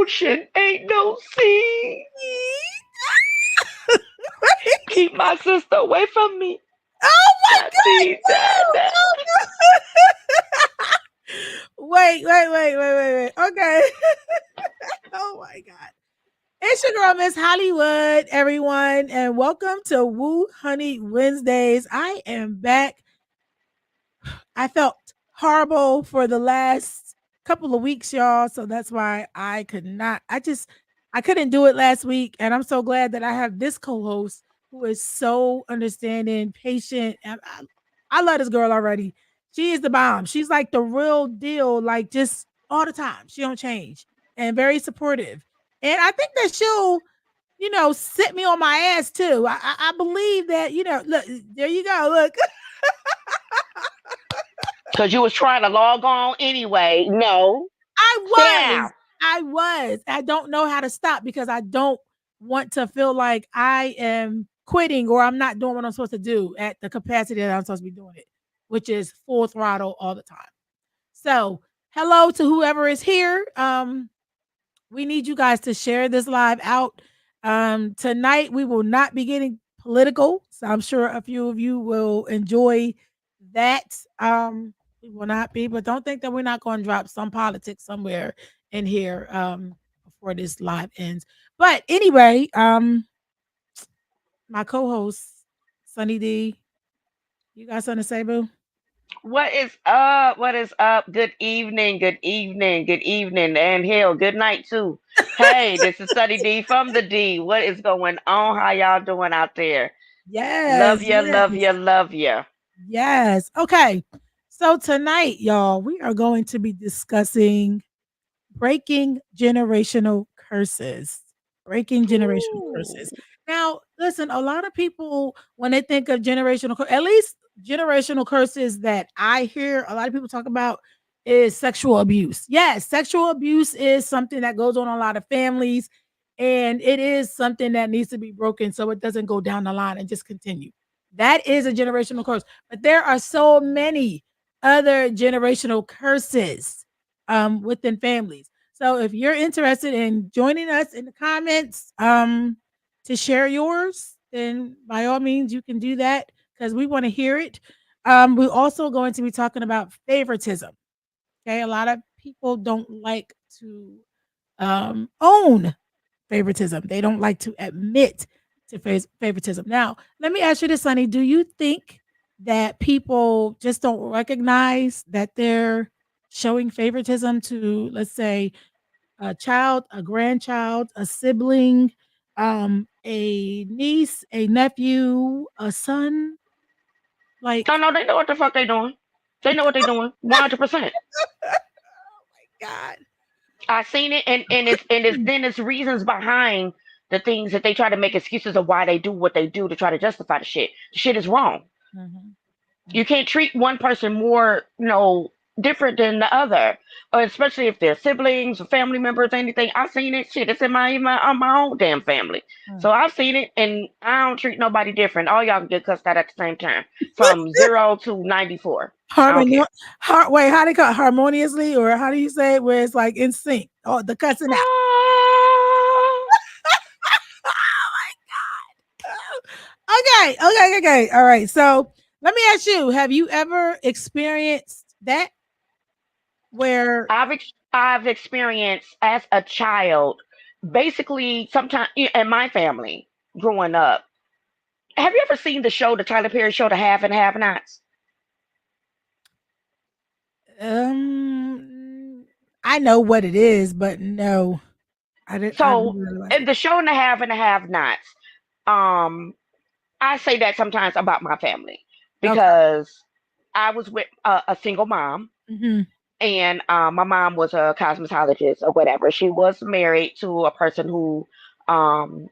ocean ain't no sea. Keep my sister away from me. Oh my I need that. God! Wait. Okay. Oh my God. It's your girl, Miss Hollywood, everyone, and welcome to Woo Honey Wednesdays. I am back. I felt horrible for the last couple of weeks, y'all. So that's why I couldn't do it last week. And I'm so glad that I have this co host who is so understanding, patient. And I love this girl already. She is the bomb. She's like the real deal, like just all the time. She don't change and very supportive. And I think that she'll, sit me on my ass too. I believe that, look, there you go. Look. Because you was trying to log on anyway. No. I Sit down. was. I was. I don't know how to stop because I don't want to feel like I am quitting or I'm not doing what I'm supposed to do at the capacity that I'm supposed to be doing it, which is full throttle all the time. So, hello to whoever is here. We need you guys to share this live out. Tonight we will not be getting political, so I'm sure a few of you will enjoy that. We will not be, but don't think that we're not going to drop some politics somewhere in here before this live ends. But anyway, my co-host Sunny D, you got something to say, boo? What is up? What is up? Good evening. Good evening. Good evening. And hell, good night too. Hey, this is Sunny D from the D. What is going on? How y'all doing out there? Love Yes, ya, love yes, ya, love ya. yes. Okay, so tonight, y'all, we are going to be discussing breaking generational curses. Breaking generational Ooh. curses. Now, listen, a lot of people, when they think of at least generational curses that I hear a lot of people talk about is sexual abuse. Yes, sexual abuse is something that goes on in a lot of families, and it is something that needs to be broken so it doesn't go down the line and just continue. That is a generational curse. But there are so many other generational curses within families. So if you're interested in joining us in the comments to share yours, then by all means you can do that because we want to hear it. We're also going to be talking about favoritism. Okay, a lot of people don't like to own favoritism. They don't like to admit to favoritism. Now, let me ask you this, Sonny. Do you think that people just don't recognize that they're showing favoritism to, let's say, a child, a grandchild, a sibling, a niece, a nephew, a son? Oh Like, no, they know what the fuck they doing. They know what they doing. 100%. oh my God. I seen it, and it's then it's reasons behind the things that they try to make excuses of why they do what they do to try to justify the shit. The shit is wrong. Mhm. You can't treat one person more, different than the other, or especially if they're siblings or family members, anything. I've seen it. Shit, it's in my own damn family. So Mm. I've seen it, and I don't treat nobody different. All y'all can get cussed out at the same time, from 0 to 94. I don't Harmon- care. wait, how do you call it? Harmoniously, or how do you say it? Where it's like in sync? Oh, the cussing out. Ah, Oh my God. Okay. All right. So let me ask you: have you ever experienced that where? I've experienced as a child, basically, sometimes in my family growing up. Have you ever seen the show, the Tyler Perry show, The Have and Have Nots? Um, I know what it is, but no, I didn't. I didn't So realize in it. the show, and the Have Nots, um, I say that sometimes about my family Okay. because I was with a single mom, Hmm. and my mom was a cosmetologist or whatever. She was married to a person um,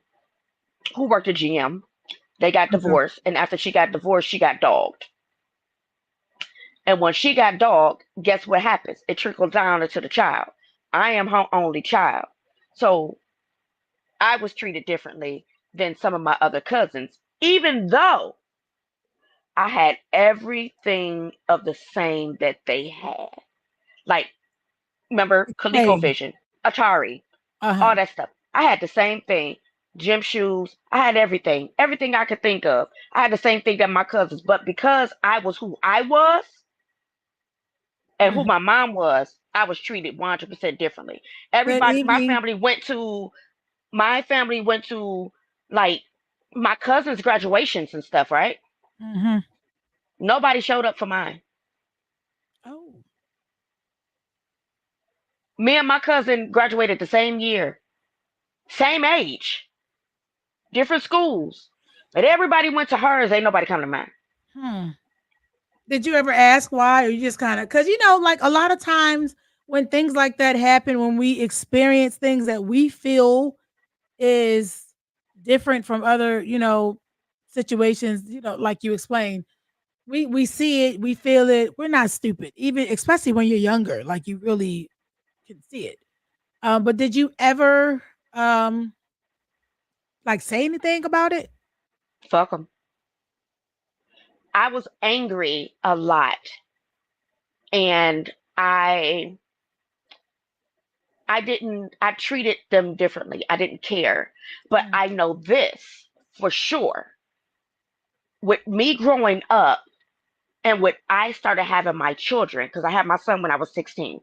who worked at GM. They got Okay. divorced, and after she got divorced, she got dogged. And when she got dogged, guess what happens? It trickles down into the child. I am her only child. So I was treated differently than some of my other cousins, even though I had everything of the same that they had. Like, remember Hey. ColecoVision, Atari. all that stuff. I had the same thing. Gym shoes. I had everything. Everything I could think of. I had the same thing that my cousins. But because I was who I was and who Mhm. my mom was, I was treated 100% differently. Good Everybody, evening. my family went to like my cousin's graduations and stuff, right? Mhm. Nobody showed up for mine. Oh. Me and my cousin graduated the same year, same age, different schools. But everybody went to hers. Ain't nobody come to mine. Hmm. Did you ever ask why, or you just kind of, because like a lot of times when things like that happen, when we experience things that we feel is different from other, situations, like you explained, we see it, we feel it. We're not stupid, even especially when you're younger, like you really can see it. But did you ever like say anything about it? Fuck them. I was angry a lot, and I didn't. I treated them differently. I didn't care, but Mm, I know this for sure. With me growing up, and when I started having my children, because I had my son when I was 16.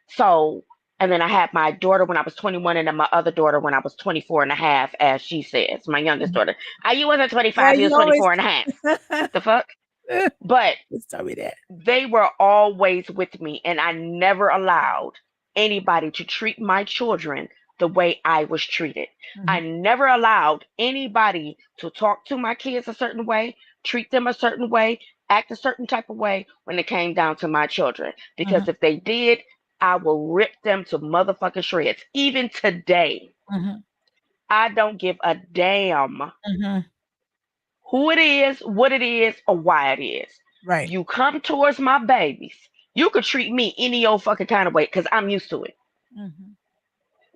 So, and then I had my daughter when I was 21, and then my other daughter when I was 24 and a half, as she says, my youngest mhm. daughter. You wasn't Yeah, 25, you was you always 24 and a half. The fuck? But just tell me that. they were always with me, and I never allowed anybody to treat my children the way I was treated. I Mhm, never allowed anybody to talk to my kids a certain way, treat them a certain way, act a certain type of way when it came down to my children. mhm, Because if they did, I will rip them to motherfucking shreds. Even today, mhm, I don't give a damn mhm. who it is, what it is, or why it is. Right. You come towards my babies, you could treat me any old fucking kind of way because I'm used to it. Mhm.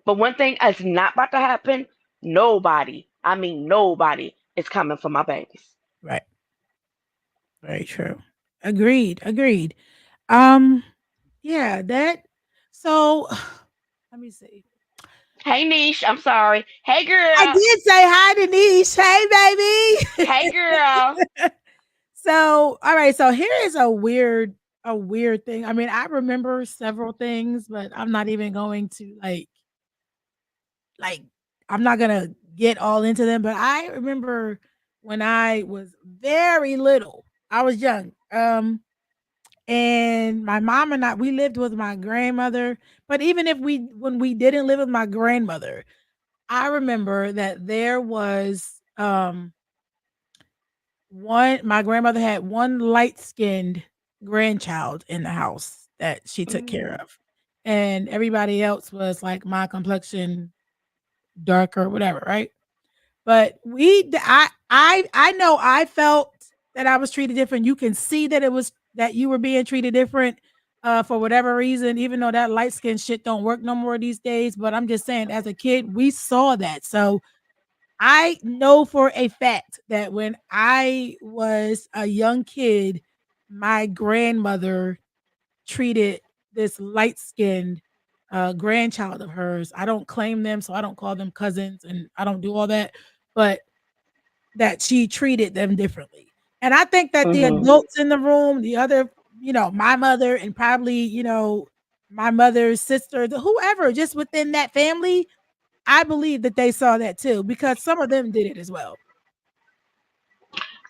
But one thing is not about to happen. Nobody, I mean nobody, is coming for my babies. Right. Very true. Agreed. Agreed. Um, yeah, that so let me see. Hey Niche, I'm sorry. Hey I girl. did say hi, Denise. Hey, Hey girl. baby. So, all right. So here is a weird thing. I mean, I remember several things, but I'm not even going to like I'm not gonna get all into them. But I remember when I was very little. I was young. And my mom and I, we lived with my grandmother. But even if when we didn't live with my grandmother, I remember that there was one my grandmother had one light-skinned grandchild in the house that she took care Mm, of. And everybody else was like my complexion, darker, whatever, right? But I know I felt that I was treated different. You can see that it was that you were being treated different for whatever reason, even though that light skin shit don't work no more these days. But I'm just saying, as a kid, we saw that. So I know for a fact that when I was a young kid, my grandmother treated this light skinned grandchild of hers. I don't claim them, so I don't call them cousins and I don't do all that. But that she treated them differently. And I think that the mm-hmm. adults in the room, the other, my mother and probably, my mother's sister, whoever, just within that family, I believe that they saw that too because some of them did it as well.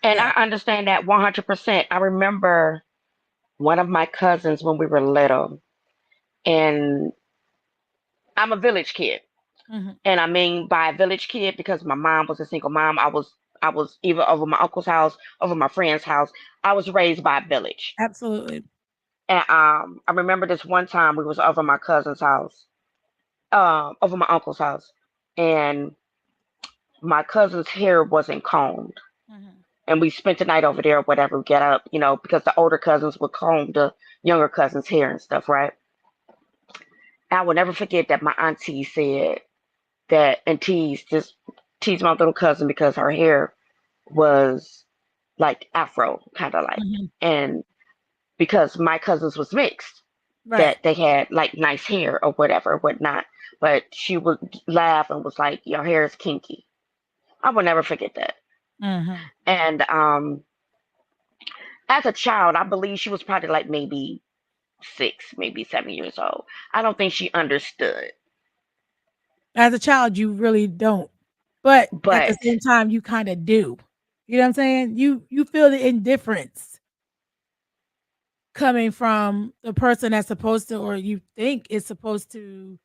And Yeah. I understand that 100%. I remember one of my cousins when we were little, and I'm a village kid. Mhm. And I mean by village kid because my mom was a single mom. I was either over my uncle's house, over my friend's house. I was raised by a village. Absolutely. And I remember this one time we was over my cousin's house, over my uncle's house, and my cousin's hair wasn't combed. Mhm. And we spent the night over there, whatever, we get up, because the older cousins would comb the younger cousins' hair and stuff, right? I will never forget that my auntie said that and teased my little cousin because her hair was like afro, kind of like, Mhm. and because my cousins was mixed, Right. that they had like nice hair or whatever, whatnot. but she would laugh and was like, "Your hair is kinky." I will never forget that. Mhm. And as a child, I believe she was probably like maybe 6, maybe 7 years old. I don't think she understood, As a child, you really don't, but at the but same time, you kinda do. You know what I'm saying? You feel the indifference coming from the person that's supposed to, or you think is supposed to,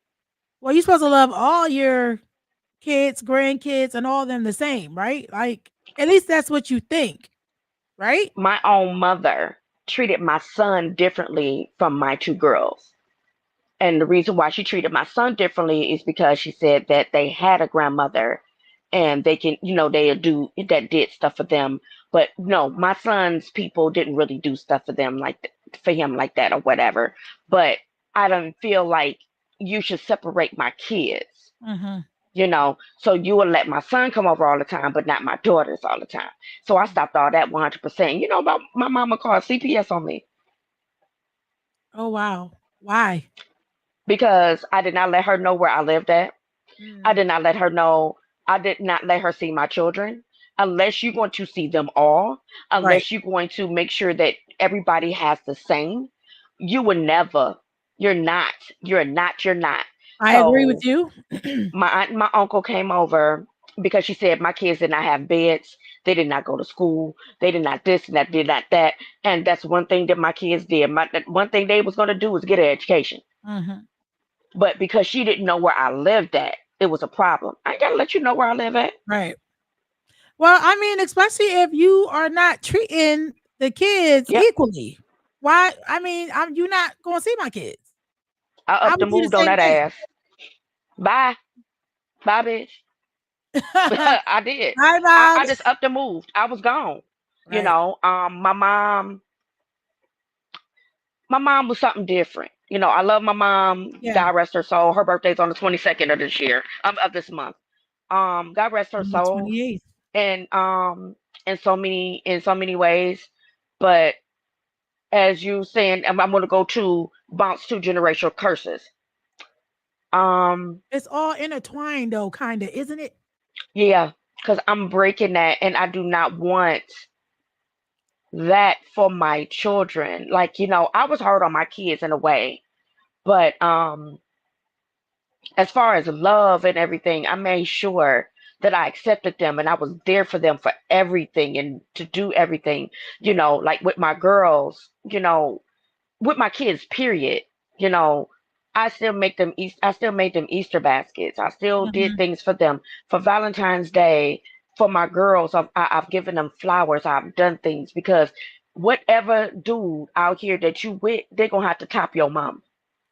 well, you're supposed to love all your kids, grandkids, and all of them the same, right? Like, at least that's what you think, right? my own mother treated my son differently from my 2 girls. And the reason why she treated my son differently is because she said that they had a grandmother and they can, they do that did stuff for them. But no, my son's people didn't really do stuff for them for him like that or whatever. But I don't feel like you should separate my kids, Mhm. so you will let my son come over all the time, but not my daughters all the time. So I stopped all that 100%. You know about my mama called CPS on me Oh, wow. Why? because I did not let her know where I lived at. I Mm, did not let her know. I did not let her see my children unless you're going to see them all, right. unless you're going to make sure that everybody has the same. You would never. You're not. You're not. You're not. I agree with So you. my aunt and my uncle came over because she said my kids did not have beds. They did not go to school. They did not this and that, did not that. And that's one thing that my kids did. One thing they was going to do was get an education. Mhm. But because she didn't know where I lived at, it was a problem. I gotta let you know where I live at. Right. Well, I mean, especially if you are not treating the kids Yep. equally. Why? I mean, you not going to see my kids. I I upped would and do the moved on same that thing. ass. Bye. Bye, bitch. Bye, I did. Bob. I just upped and moved. I was gone. Right. My mom was something different. I love my mom. Yeah. God rest her soul. Her birthday's on the 22nd of this year, of this month. God rest her On the soul, 28th. and in so many ways. But as you saying, I'm going to go to bounce to generational curses. Um, It's all intertwined though, kind of, isn't it? yeah, because I'm breaking that, and I do not want that for my children. Like, I was hard on my kids in a way, but as far as love and everything, I made sure that I accepted them and I was there for them for everything and to do everything, like with my girls, with my kids, period. You know, I still made them Easter baskets. I still did Mhm. things for them for Valentine's Day. For my girls, I've given them flowers. I've done things because whatever dude out here that you with, they're gonna have to top your mom.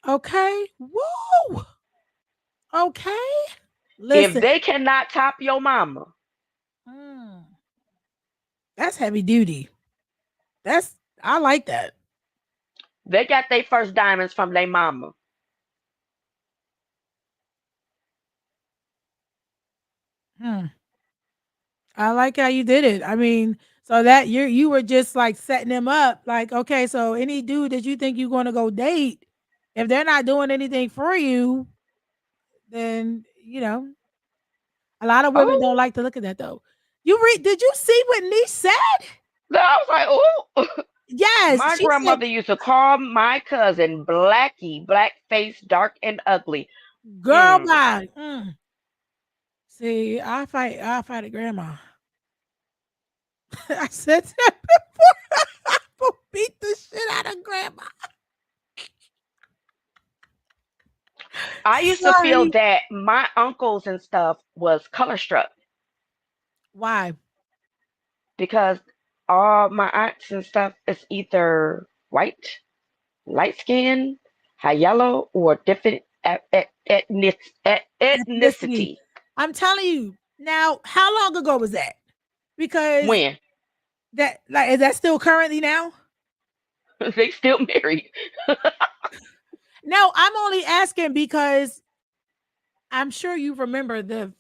Okay. Woo. Okay. If Listen. they cannot top your mama, Mm, that's heavy duty. That's I like that. they got their first diamonds from their mama. Hmm. I like how you did it. I mean, so that you were just like setting them up. Like, okay, so any dude that you think you're going to go date, if they're not doing anything for you, then a lot of women don't Oh, like to look at that though. Did you see what Niche said? I was like, oh. Yes, My she said, grandmother used to call my cousin Blackie, black face, dark and ugly. "Girl, Mm. bye." See, I fight a grandma. I said that before. I will beat the shit out of grandma. I used to feel Sorry. that my uncles and stuff was color struck Why? because all my aunts and stuff is either white, light skin, high yellow, or different Ethnicity. ethnicity. I'm telling you. Now, how long ago was that? Because When that like is that still currently now? they still married. No, I'm only asking because I'm sure you remember the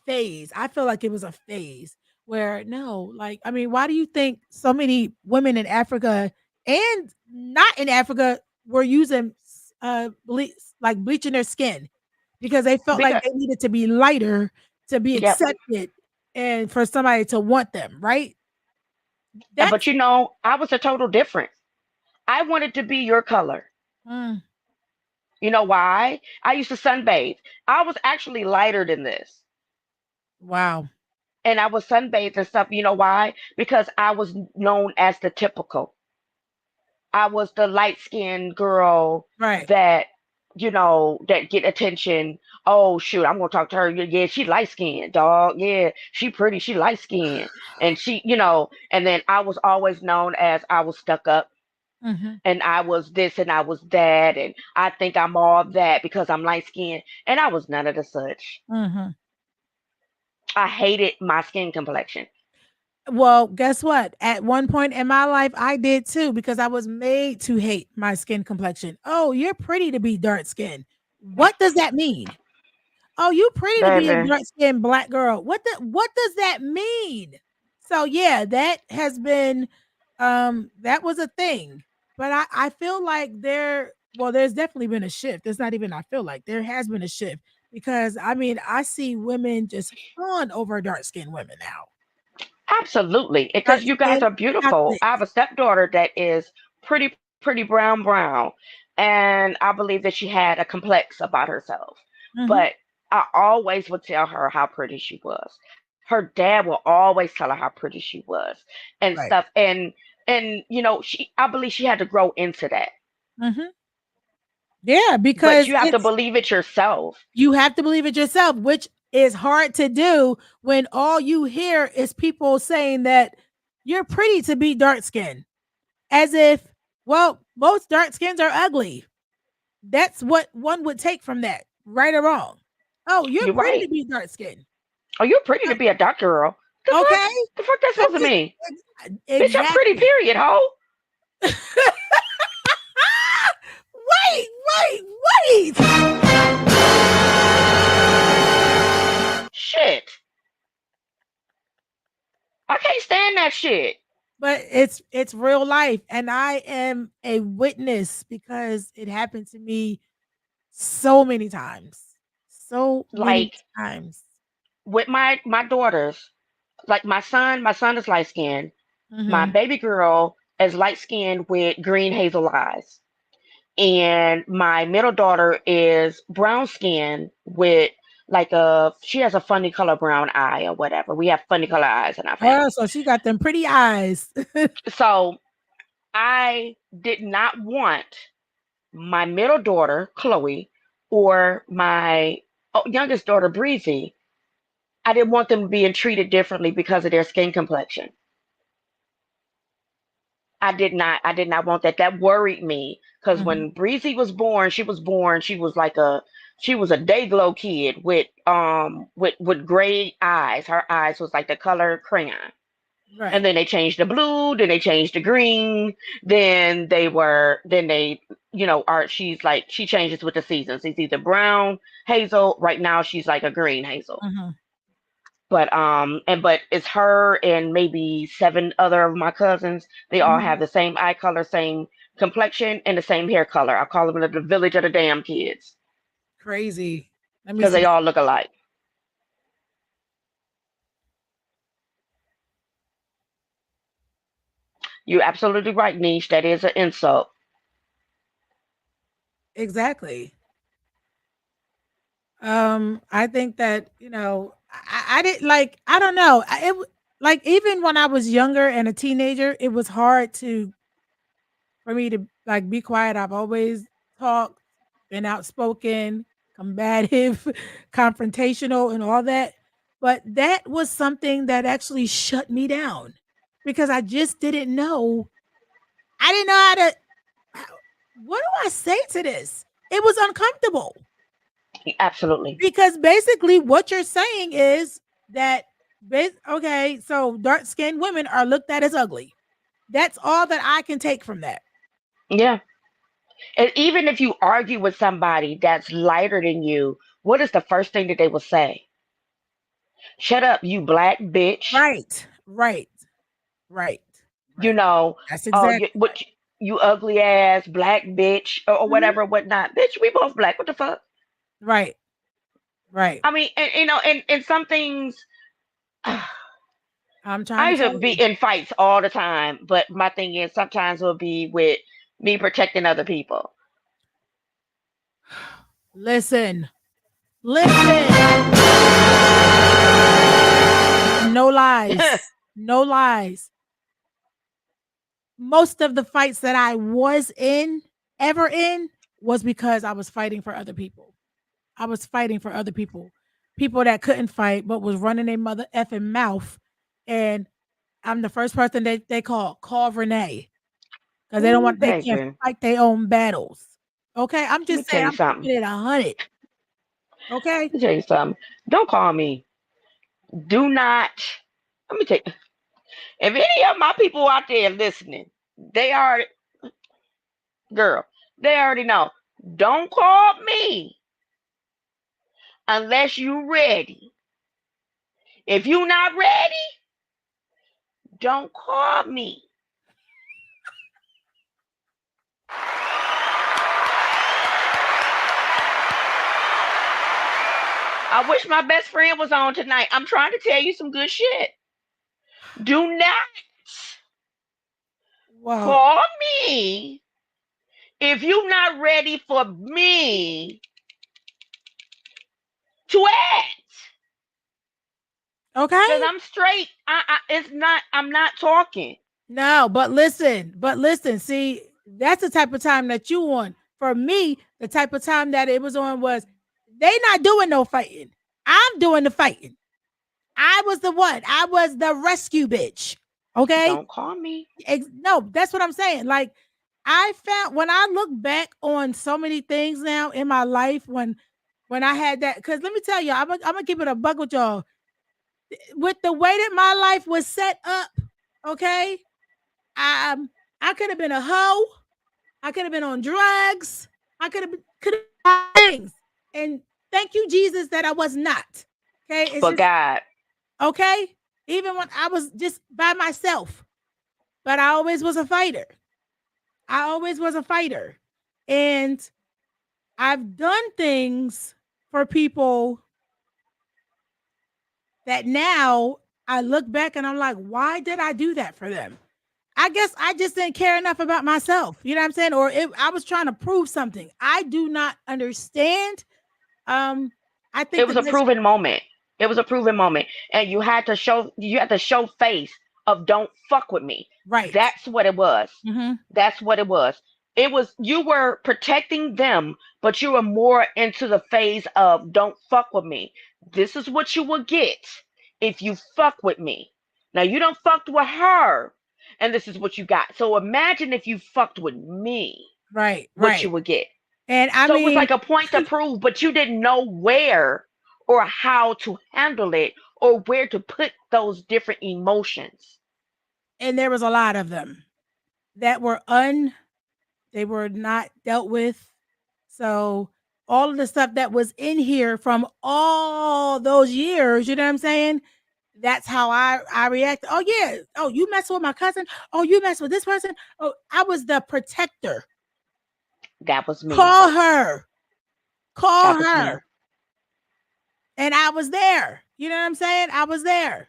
phase. I feel like it was a phase where no, like I mean, why do you think so many women in Africa and not in Africa were using like bleaching their skin? because they felt like Because they needed to be lighter to be yep. accepted and for somebody to want them, right? But That's I was a total difference. I wanted to be your color. mm, You know why? I used to sunbathe. I was actually lighter than this. wow. And I was sunbathed and stuff. You know why? Because I was known as the typical. I was the light skinned girl Right. that, that get attention. Oh shoot, I'm gonna talk to her. Yeah, she light skinned, dog. Yeah, she pretty, she light skinned. And and then I was always known as I was stuck up Mhm. and I was this and I was that and I think I'm all that because I'm light skinned. And I was none of the such. Mhm. I hated my skin complexion. Well, guess what? At one point in my life, I did too because I was made to hate my skin complexion. Oh, you're pretty to be dark skinned. What does that mean? Oh, you pretty to be a Baby. dark skinned black girl. What does that mean? So yeah, that has been that was a thing. But I feel like there's definitely been a shift. It's not even I feel like there has been a shift because I mean I see women just fawn over dark skinned women now. Absolutely. Dark Because you guys skin, are beautiful. chocolate. I have a stepdaughter that is pretty brown. And I believe that she had a complex about herself. Mhm. But I always would tell her how pretty she was. Her dad will always tell her how pretty she was and Right. stuff. And I believe she had to grow into that. Mhm. Yeah, But because you have to it's believe it yourself. you have to believe it yourself, which is hard to do when all you hear is people saying that you're pretty to be dark skinned. As if, well, most dark skins are ugly. That's what one would take from that, right or wrong. Oh, you're You're pretty right. to be dark skinned. Oh, you're pretty to be a dark girl. The fuck? Okay. The fuck that's supposed to mean? Bitch, I'm pretty, Exactly. period, ho. Wait, wait, wait. Shit. I can't stand that shit. But it's real life and I am a witness because it happened to me so many times. So many Like times. with my daughters, like my son is light skinned. My Mhm. baby girl is light skinned with green hazel eyes. And my middle daughter is brown skinned with she has a funny color brown eye or whatever. We have funny color eyes in our Oh, family. so she got them pretty eyes. So I did not want my middle daughter, Chloe, or my youngest daughter, Breezy. I didn't want them being treated differently because of their skin complexion. I did not want that. That worried me because Mhm. when Breezy was born, she was a day glow kid with gray eyes. Her eyes was like the color crayon. And Right. then they changed the blue, then they changed the green, then they are she's like she changes with the seasons. It's either brown, hazel. Right now she's like a green hazel. Mhm. But it's her and maybe seven other of my cousins. They all Mhm. have the same eye color, same complexion, and the same hair color. I call them the village of the damn kids Crazy. Let me because they see. all look alike. You're absolutely right, Niche. That is an insult. Exactly. I think that, I didn't like I don't know. Like even when I was younger and a teenager, it was hard to for me to like be quiet. I've always talked, been outspoken, combative, confrontational, and all that. But that was something that actually shut me down because I just didn't know. I didn't know how- what do I say to this? It was uncomfortable Absolutely. because basically what you're saying is that, okay, so dark skinned women are looked at as ugly. That's all that I can take from that. Yeah. And even if you argue with somebody that's lighter than you, what is the first thing that they will say? Shut up, you black bitch. Right, right, right, You right. know, That's exactly you ugly ass black bitch or right. Mhm. whatever, whatnot. Bitch, we both black. What the fuck? Right. Right. I mean, and and some things. I'm trying I to used tell to be you. in fights all the time, but my thing is sometimes it'll be with me protecting other people. Listen. Listen. No lies. No lies. Most of the fights that I was in, ever in, was because I was fighting for other people. I was fighting for other people. People that couldn't fight but was running their mother effing mouth. And I'm the first person that they call Renee. Because Ooh, they can't baby. fight their own battles. Okay? I'm Let me just tell saying you I'm something. keeping it 100. Okay? Let me tell you something. Don't call me. Do not. Let me tell you. If any of my people out there listening, they already, girl, they already know. Don't call me unless you ready. If you not ready, don't call me. I wish my best friend was on tonight. I'm trying to tell you some good shit. Do not Well, call me if you're not ready for me to act. Cause okay? I'm straight. It's not. I'm not talking. No, but listen, see, that's the type of time that you want. For me, the type of time that it was on was they not doing no fighting. I'm doing the fighting. I was the one. I was the rescue bitch. Okay? Don't call me. No, that's what I'm saying. Like I found when I look back on so many things now in my life when I had that, because let me tell you, I'm gonna keep it a buck with y'all. With the way that my life was set up, okay, I could have been a hoe. I could have been on drugs. I could have things. And thank you, Jesus, that I was not. Okay, it's But just God, okay. Even when I was just by myself, but I always was a fighter. I always was a fighter. And I've done things for people that now I look back and I'm like, why did I do that for them? I guess I just didn't care enough about myself. You know what I'm saying? Or I was trying to prove something. I do not understand. Um, I it think was that a that's proven moment. It was a proven moment, and you had to show face of don't fuck with me. right. That's what it was. Mm-hmm. That's what it was. It was you were protecting them, but you were more into the phase of don't fuck with me. This is what you will get if you fuck with me. Now you don't fucked with her, and this is what you got. So imagine if you fucked with me, Right. what you Right. would get. And I So it was mean, like a point to prove, but you didn't know where or how to handle it or where to put those different emotions. and there was a lot of them that were they were not dealt with. So all of the stuff that was in here from all those years, you know what I'm saying? That's how I react. Oh yeah. Oh, you mess with my cousin. Oh, you mess with this person. Oh, I was the protector. That was me. Call her. Call That was me. her. And I was there. You know what I'm saying? I was there.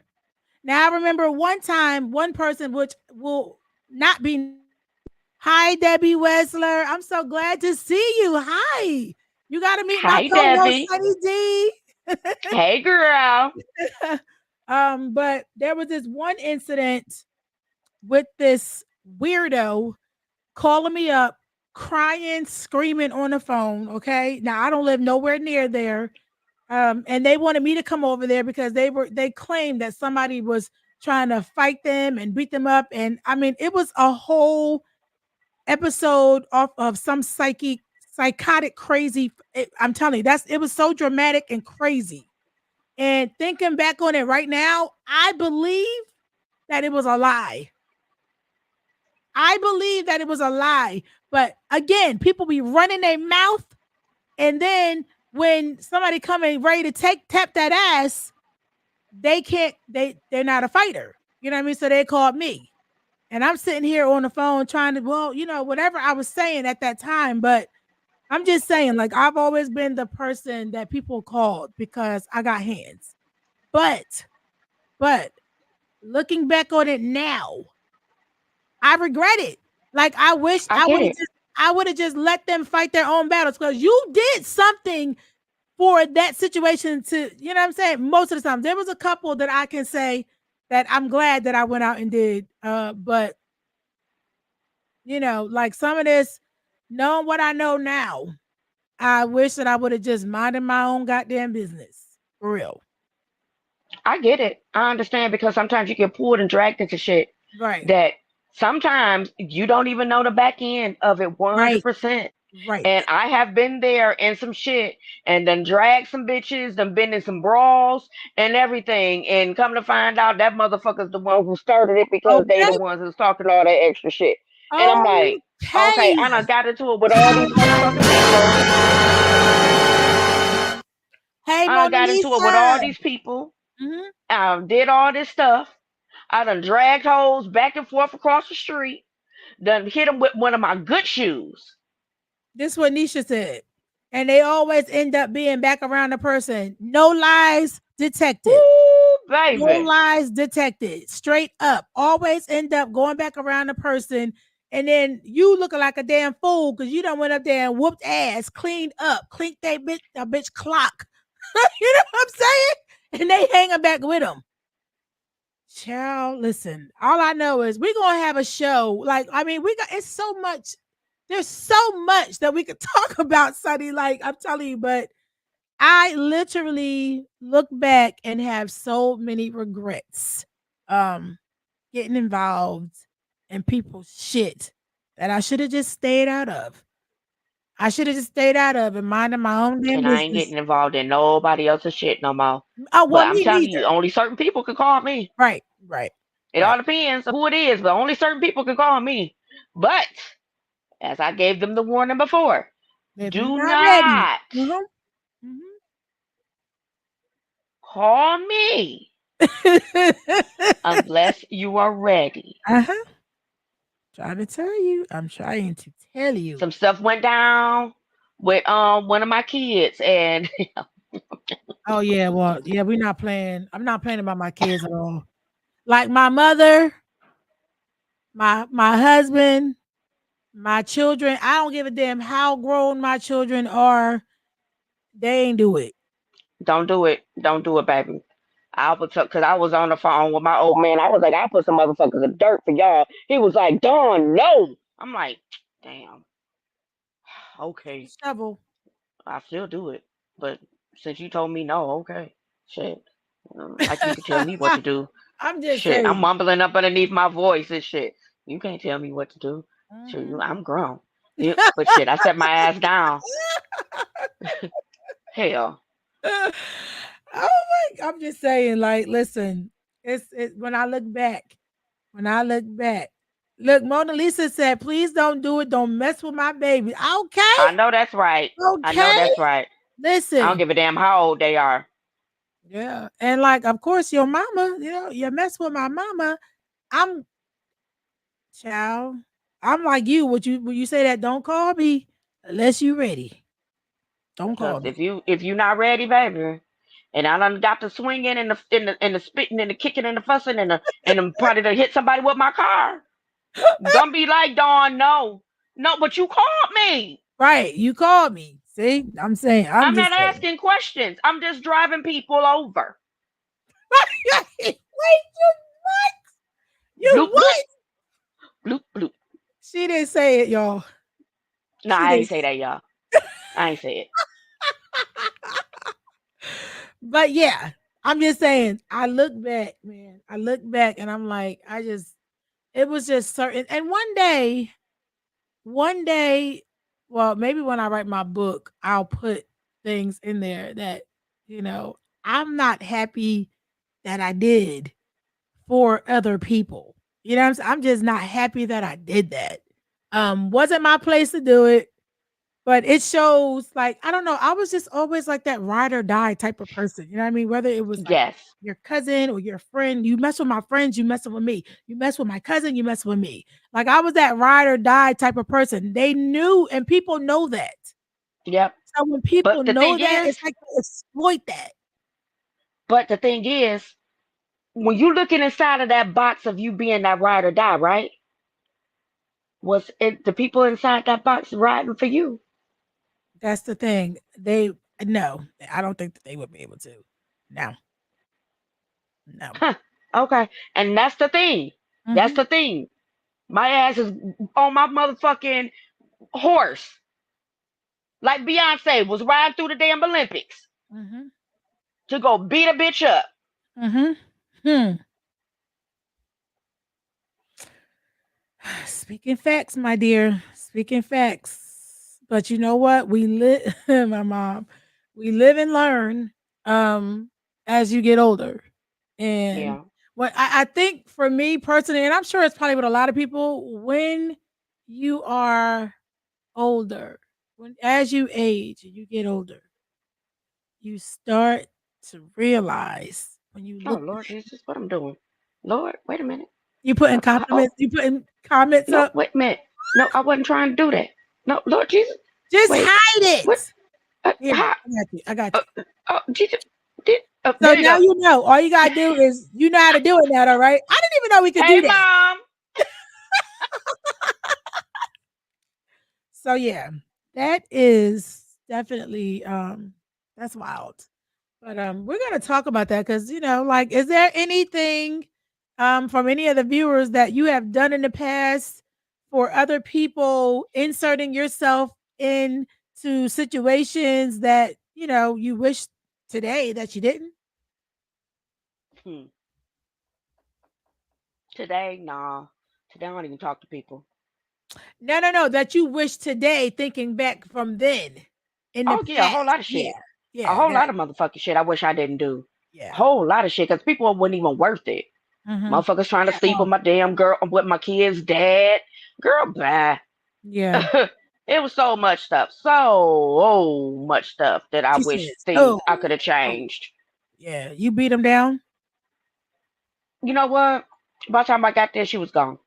Now I remember one time, one person which will not be. Hi, Debbie Wesler. I'm so glad to see you. Hi. You got to meet my Hi, co-host, Debbie. Sunny D. Hey, girl. But there was this one incident with this weirdo calling me up, crying, screaming on the phone. Okay. Now I don't live nowhere near there. And they wanted me to come over there because they claimed that somebody was trying to fight them and beat them up. And I mean, it was a whole episode off of some psychotic crazy. I'm telling you, it was so dramatic and crazy. And thinking back on it right now, I believe that it was a lie. I believe that it was a lie. But again, people be running their mouth, and then when somebody coming ready to tap that ass, they can't. They're not a fighter. You know what I mean? So they called me, and I'm sitting here on the phone trying to, well, whatever I was saying at that time, but I'm just saying, like, I've always been the person that people called because I got hands. But looking back on it now, I regret it. Like, I wish I get it. I would have just let them fight their own battles because you did something for that situation to, you know what I'm saying? Most of the time. There was a couple that I can say that I'm glad that I went out and did. But you know, like some of this, knowing what I know now, I wish that I would have just minded my own goddamn business. For real. I get it. I understand because sometimes you get pulled and dragged into shit Right. that sometimes you don't even know the back end of it Right. 100%. Right. And I have been there in some shit and then dragged some bitches, done been in some brawls and everything. And come to find out that motherfucker's the one who started it because they Okay. the ones who's talking all that extra shit. And I'm like, okay, Okay. I done got into it with all these motherfucking people. Hey, I done Mona got into it with Lisa. all these people. Mhm. I did all this stuff. I done dragged hoes back and forth across the street. Done hit them with one of my good shoes. This is what Nisha said. And they always end up being back around the person. No lies detected. Woo, No baby. lies detected. Straight up. Always end up going back around the person. And then you looking like a damn fool because you done went up there and whooped ass, cleaned up, cleaned that bitch clock. You know what I'm saying? And they hanging back with them. Child, listen, all I know is we're gonna have a show. Like, I mean, we got it's so much, there's so much that we could talk about, Sunny. Like, I'm telling you, but I literally look back and have so many regrets getting involved in people's shit that I should have just stayed out of. I should have just stayed out of and minded my own damn And I ain't business. getting involved in nobody else's shit no more. Oh, But well, I'm me telling you, neither. only certain people can call me. Right, right, It right. all depends on who it is, but only certain people can call me. But as I gave them the warning before, If you're do not ready. not Mhm. call me unless you are ready. Uh-huh. Trying to tell you. I'm trying to tell you. Some stuff went down with one of my kids, and Oh yeah, well, yeah, we're not playing. I'm not playing about my kids at all. Like my mother, my husband, my children. I don't give a damn how grown my children are. They ain't do it. don't do it. Don't do it, baby. I was because I was on the phone with my old man. I was like, I put some motherfuckers in dirt for y'all. He was like, Dawn, no. I'm like, damn. Get the Okay, shovel. I still do it. But since you told me no, okay. Shit. Like you can tell me what to do. I'm just Shit, I'm saying. mumbling up underneath my voice and shit. You can't tell me what to do. Shit, Mhm. I'm grown. Yeah, but shit, I set my ass down. Hell, Oh my! I'm just saying. Like, listen. It's when I look back. When I look back. Look, Mona Lisa said, please don't do it. Don't mess with my baby. Okay. I know that's right. I know Okay. that's right. I don't Listen. give a damn how old they are. Yeah. And like, of course, your mama, you know, you mess with my mama. I'm child. I'm like you. Would you say that? Don't call me unless you ready. Don't Because call me. if you not ready, baby, and I done got the swinging and the spitting and the kicking and the fussing and I'm probably to hit somebody with my car. Gonna be like, Dawn, no, no, but you called me. Right. You called me. See, I'm saying, I'm I'm not just saying. asking questions. I'm just driving people over. Wait, you Bloop bloop what? bloop bloop. She didn't say it, y'all. No, She I didn't. ain't say that, y'all. I ain't say it. But yeah, I'm just saying, I look back, man. I look back and I'm like, it was just certain. And one day, well, maybe when I write my book, I'll put things in there that, you know, I'm not happy that I did for other people. You know what I'm saying? I'm just not happy that I did that. Wasn't my place to do it. But it shows, like, I don't know, I was just always like that ride or die type of person. You know what I mean? Whether it was like Yes. your cousin or your friend, you mess with my friends, you messing with me. You mess with my cousin, you mess with me. Like I was that ride or die type of person. They knew, and people know that. Yep. So when people But the know thing that, is, it's like they exploit that. but the thing is, when you looking inside of that box of you being that ride or die, right? Was it the people inside that box riding for you? That's the thing. They no, I don't think that they would be able to. No, no. Huh. Okay. And that's the thing. That's Mhm, the thing. My ass is on my motherfucking horse. Like Beyonce was riding through the damn Olympics mhm, to go beat a bitch up. mhm. Hmm. Speaking facts, my dear. Speaking facts. But you know what? We live my mom. We live and learn um as you get older. And Yeah. what I think for me personally, and I'm sure it's probably with a lot of people, when you are older, when as you age and you get older, you start to realize when you Oh look Lord back, Jesus, what I'm doing? Lord, wait a minute. Oh you putting comments no, up, wait a minute. No, I wasn't trying to do that. No, Lord Jesus. just Wait. hide What? it. Here, How? I got you. I got Uh, you. Jesus. Did, So there you now go. you know. All you gotta do is you know how to do it now, all right? I didn't even know we could Hey, do that. mom. So yeah, that is definitely that's wild. But we're gonna talk about that because like, is there anything from any of the viewers that you have done in the past for other people inserting yourself into situations that you wish today that you didn't? Hmm. Today, nah. Today I don't even talk to people. No, no, no, that you wish today, thinking back from then in the Oh yeah, a whole past. lot of Yeah. shit. A Yeah, whole that lot of motherfucking shit I wish I didn't do. A yeah. whole lot of shit because people wasn't even worth it. Mhm. Motherfuckers trying to At sleep with all. my damn girl, with my kid's dad. Girl, bye. Yeah. It was so much stuff. So much stuff that I She wish says, things "Oh, I could have oh, changed. yeah." You beat him down? You know what? By the time I got there, she was gone.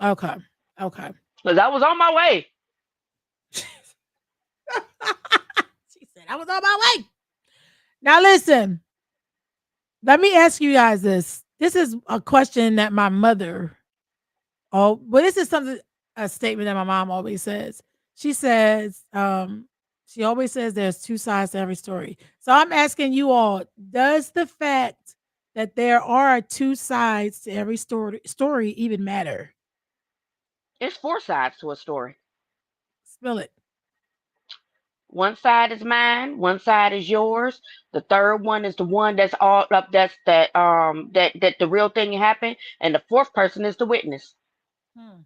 Okay. Okay. Because I was on my way. She said, "I was on my way." Now listen, let me ask you guys this. This is a question that my mother well, this is something a statement that my mom always says. She says, she always says there's two sides to every story. So I'm asking you all, does the fact that there are two sides to every story even matter? It's four sides to a story. Spill it. One side is mine, one side is yours. The third one is the one that's all up that the real thing happened, and the fourth person is the witness. Hmm.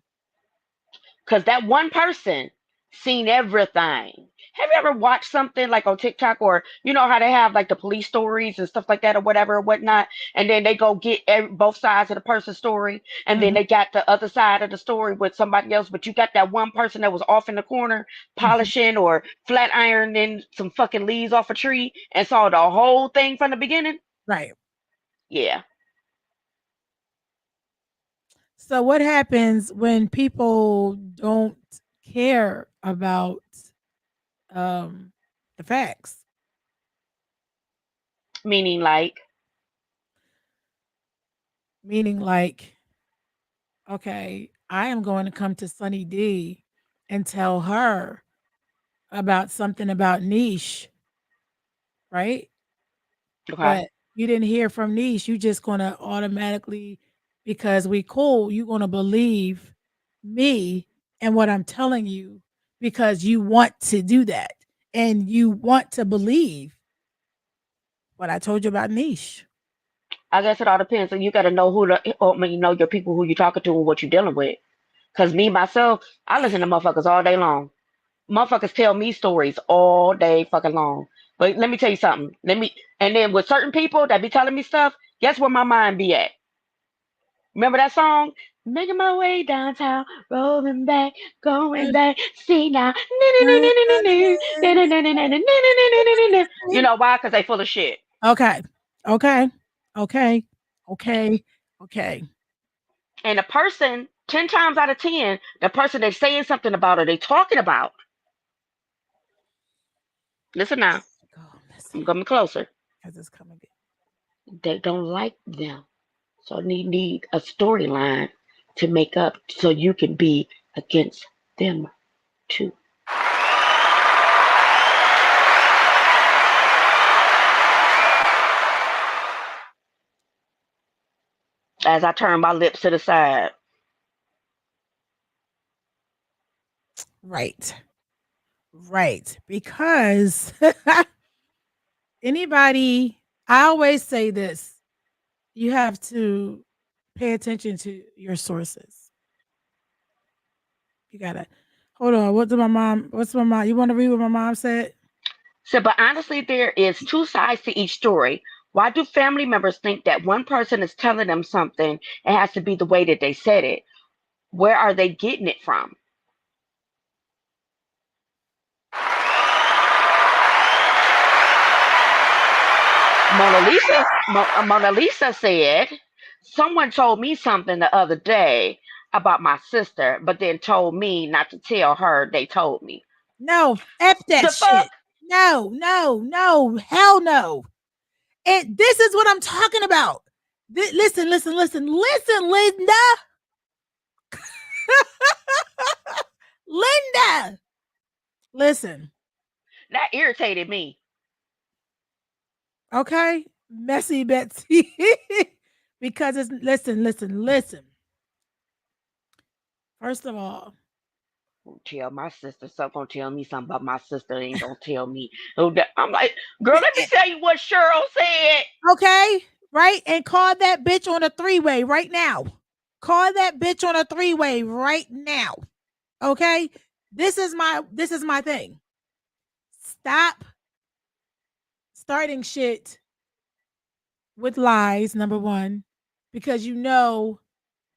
Because that one person seen everything. Have you ever watched something like on TikTok, or you know how they have like the police stories and stuff like that or whatever or whatnot, and then they go get both sides of the person's story, and then Mhm, they got the other side of the story with somebody else, but you got that one person that was off in the corner mhm. polishing or flat ironing some fucking leaves off a tree and saw the whole thing from the beginning. Right. Yeah. So what happens when people don't care about um the facts? Meaning like, Meaning like, okay, I am going to come to Sunny D and tell her about something about niche, right? okay, But you didn't hear from niche. You just gonna automatically, because we cool, you gonna believe me and what I'm telling you because you want to do that and you want to believe what I told you about niche. I guess it all depends. So you got to know who the, or, I mean, you know your people who you're talking to and what you're dealing with. Cause me myself, I listen to motherfuckers all day long. Motherfuckers tell me stories all day fucking long. But let me tell you something. And then with certain people that be telling me stuff, guess where my mind be at? Remember that song? Making my way downtown, rolling back, going back. See now, you know why? Cause they full of shit. Okay. Okay. Okay. Okay. Okay. And a person, 10 times out of 10, the person they saying something about or they talking about Listen now. Go, Missy. I'm coming closer. Because it's coming. They don't like them. So you need a storyline to make up so you can be against them too. As I turn my lips to the side. Right. Right. Because anybody, I always say this, you have to pay attention to your sources. You gotta hold on. What's my mom? You want to read what my mom said? So, but honestly, there is two sides to each story. Why do family members think that one person is telling them something? It has to be the way that they said it. Where are they getting it from? Mona Lisa said, someone told me something the other day about my sister, but then told me not to tell her they told me. No, F that The fuck? shit. No, hell no. And this is what I'm talking about. Listen, Linda. Linda. Listen. That irritated me. Okay? Messy Betsy. Because it's listen. First of all, Tell my sister something. Gonna tell me something about my sister. Ain't gonna tell me. I'm like, girl, let me tell you what Cheryl said. okay, right? And call that bitch on a three-way right now. Call that bitch on a three-way right now. Okay? This is my thing. Stop starting shit with lies, number one, because you know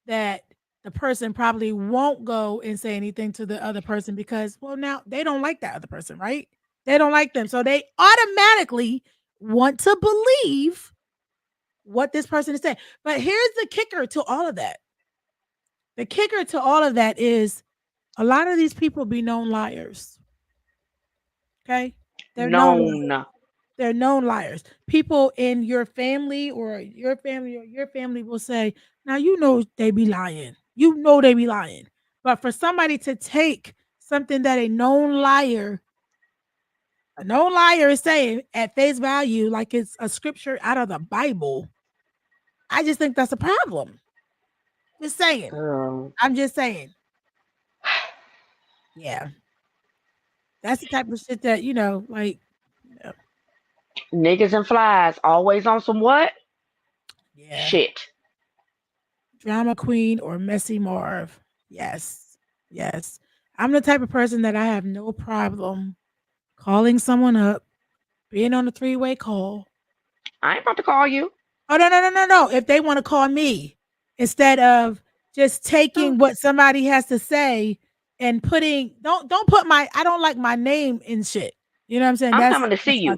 that the person probably won't go and say anything to the other person because, well, now they don't like that other person, right? They don't like them. So they automatically want to believe what this person is saying. But here's the kicker to all of that. The kicker to all of that is a lot of these people be known liars. Okay? They're known liars. Known. They're known liars. People in your family or your family will say, now you know they be lying. You know they be lying. But for somebody to take something that a known liar is saying at face value, like it's a scripture out of the Bible, I just think that's a problem. Just saying. Girl. I'm just saying. Yeah. That's the type of shit that, like, Niggas and flies always on some what? yeah. Shit. Drama queen or messy Marv. Yes. Yes. I'm the type of person that I have no problem calling someone up, being on a three-way call. I ain't about to call you. Oh, no. If they want to call me instead of just taking what somebody has to say and putting don't put I don't like my name in shit. You know what I'm saying? I'm That's coming to see you.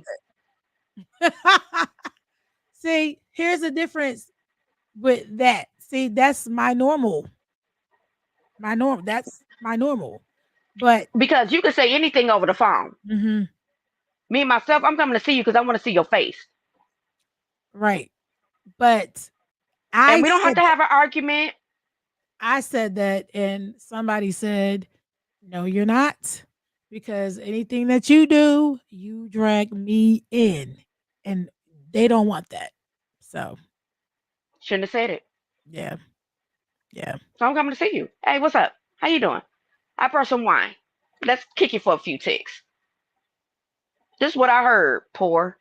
See, here's the difference with that. See, that's my normal. That's my normal. But because you can say anything over the phone. Mm-hmm. Me myself, I'm coming to see you because I want to see your face. Right. But and we don't have to have an argument. I said that, and somebody said, no, you're not. Because anything that you do, you drag me in. And they don't want that. So. Shouldn't have said it. Yeah. Yeah. So I'm coming to see you. Hey, what's up? How you doing? I brought some wine. Let's kick you for a few ticks. This is what I heard, poor.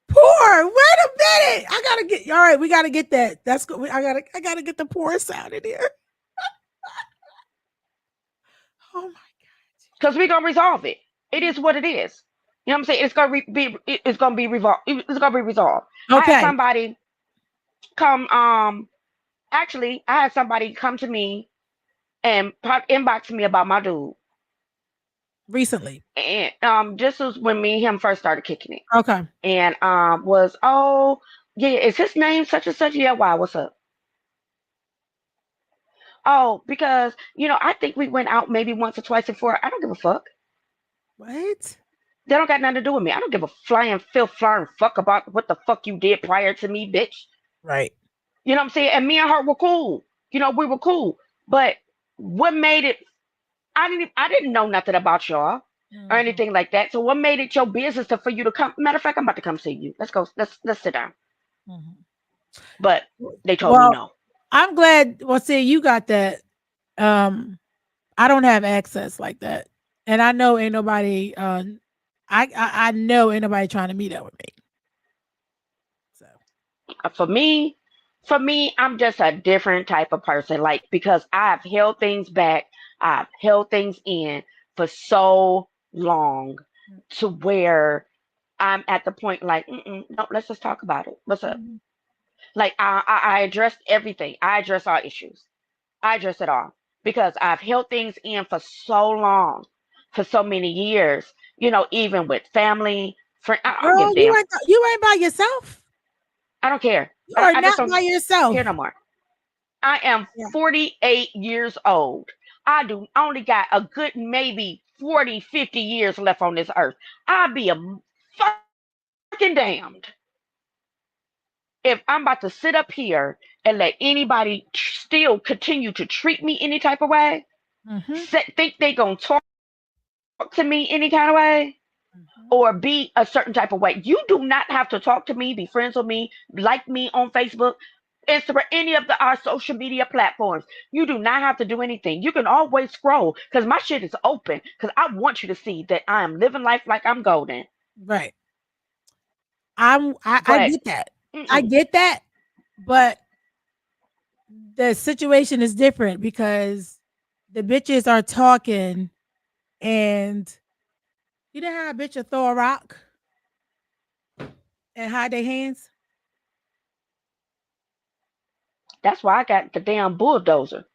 Poor. Wait a minute. I gotta get. All right, we gotta get that. That's good. I gotta get the poor sound in here. Oh my god. Because we're gonna resolve it. It is what it is. You know what I'm saying? It's gonna be. It's gonna be resolved. It's gonna be resolved. Okay. I had somebody come. Actually, I had somebody come to me and inbox me about my dude recently. And this was when me and him first started kicking it. Okay. And was, oh yeah, is his name such and such? Yeah, why? What's up? Oh, because I think we went out maybe once or twice before. I don't give a fuck. What? They don't got nothing to do with me. I don't give a flying fuck about what the fuck you did prior to me, bitch. Right. You know what I'm saying? And me and her were cool. You know, we were cool. But what made it? I didn't know nothing about y'all or Mhm. anything like that. So what made it your business for you to come? Matter of fact, I'm about to come see you. Let's go. Let's sit down. Mhm. But they told me Well, no. I'm glad. Well, see, you got that. Um, I don't have access like that, and I know ain't nobody. I know ain't nobody trying to meet up with me. So For me, I'm just a different type of person. Like because I've held things back, I've held things in for so long to where I'm at the point like, no, let's just talk about it. What's up? mhm. Like I addressed everything. I address all issues. I address it all because I've held things in for so long, for so many years. You know, even with family, friend. I don't give Girl, a damn. you ain't by yourself. I don't care. You are I just not don't by care yourself. no more. I am Yeah. 48 years old. I do only got a good maybe 40, 50 years left on this earth. I'd be a fucking damned if I'm about to sit up here and let anybody still continue to treat me any type of way, Mhm. think they gonna talk to me any kind of way, Mhm. or be a certain type of way. You do not have to talk to me, be friends with me, like me on Facebook, Instagram, any of our social media platforms. You do not have to do anything. You can always scroll because my shit is open because I want you to see that I am living life like I'm golden. Right. I But get that. I mm-mm, get that, but the situation is different because the bitches are talking and you know how a bitch will throw a rock and hide their hands? that's why I got the damn bulldozer.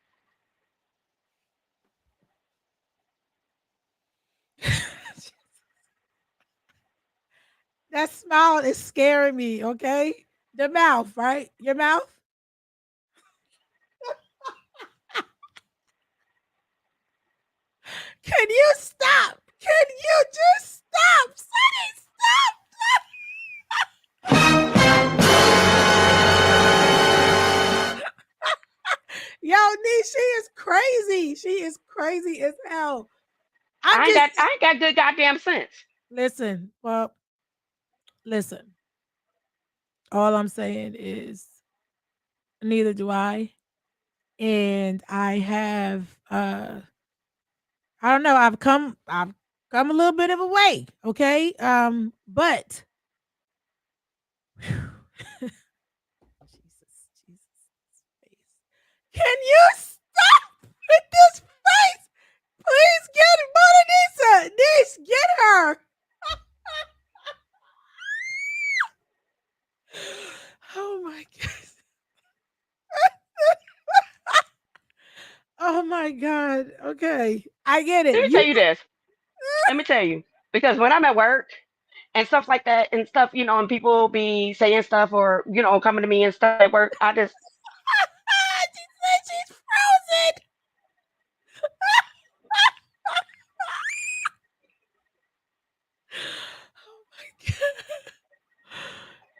That smile is scaring me, okay? The mouth, right? Your mouth? Can you stop? Can you just stop? Sonny, stop! Yo, Nee, she is crazy. She is crazy as hell. I'm just I ain't got good goddamn sense. listen. Well, listen. All I'm saying is neither do I. And I have I don't know, I've come a little bit of a way, okay? But Jesus, Jesus face. Can you stop with this face? Please get Mona Lisa. Niece, get her. Oh my god. Oh my god. Okay. I get it. Let me tell You you this. Let me tell you. Because when I'm at work and stuff like that and stuff, and people be saying stuff or, coming to me and stuff at work, I just, she said she's frozen. Oh my god.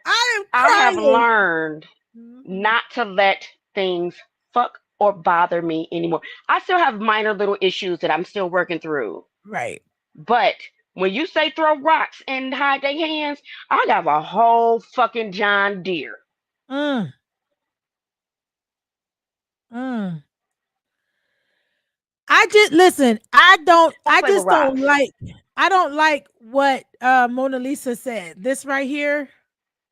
I am I have crying. learned Mhm. not to let things fuck or bother me anymore. I still have minor little issues that I'm still working through. Right. But when you say throw rocks and hide their hands, I got a whole fucking John Deere. Mm, mm. I just listen, Don't I play with just don't rocks. like I don't like what Mona Lisa said. This right here.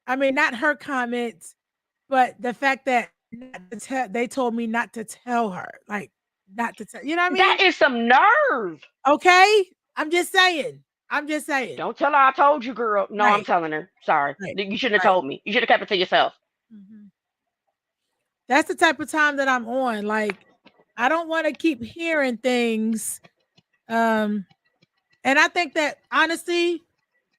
I mean, not her comments, but the fact that not to tell they told me not to tell her. Like not to tell, you know what I That mean? is some nerve. Okay? I'm just saying. I'm just saying. Don't tell her I told you, girl. No, I'm Right. telling her. Sorry. Right. You shouldn't have Right. told me. You should have kept it to yourself. Mhm. That's the type of time that I'm on. Like I don't want to keep hearing things. Um and I think that honestly,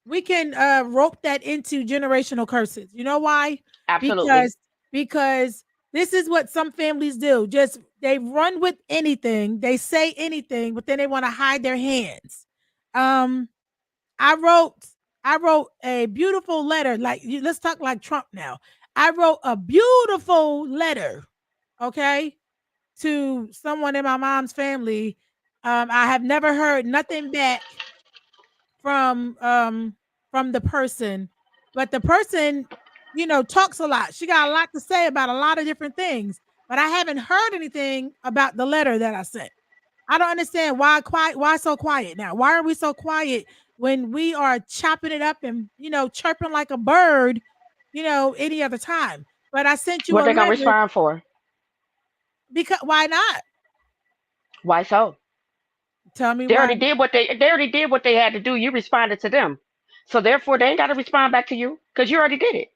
we can rope that into generational curses. You know why? Absolutely. Because because this is what some families do. Just they run with anything, they say anything, but then they want to hide their hands. Um, I wrote I wrote a beautiful letter. Like let's talk like Trump now. I wrote a beautiful letter, okay, to someone in my mom's family. I have never heard nothing back from from the person, but the person, talks a lot. She got a lot to say about a lot of different things, but I haven't heard anything about the letter that I sent. I don't understand why quiet. Why so quiet now? Why are we so quiet when we are chopping it up and chirping like a bird, any other time? But I sent you What a they gonna letter respond for? because why not? Why so? Tell me They why. already did what they already did what they had to do. You responded to them. So therefore they ain't gotta respond back to you because you already did it.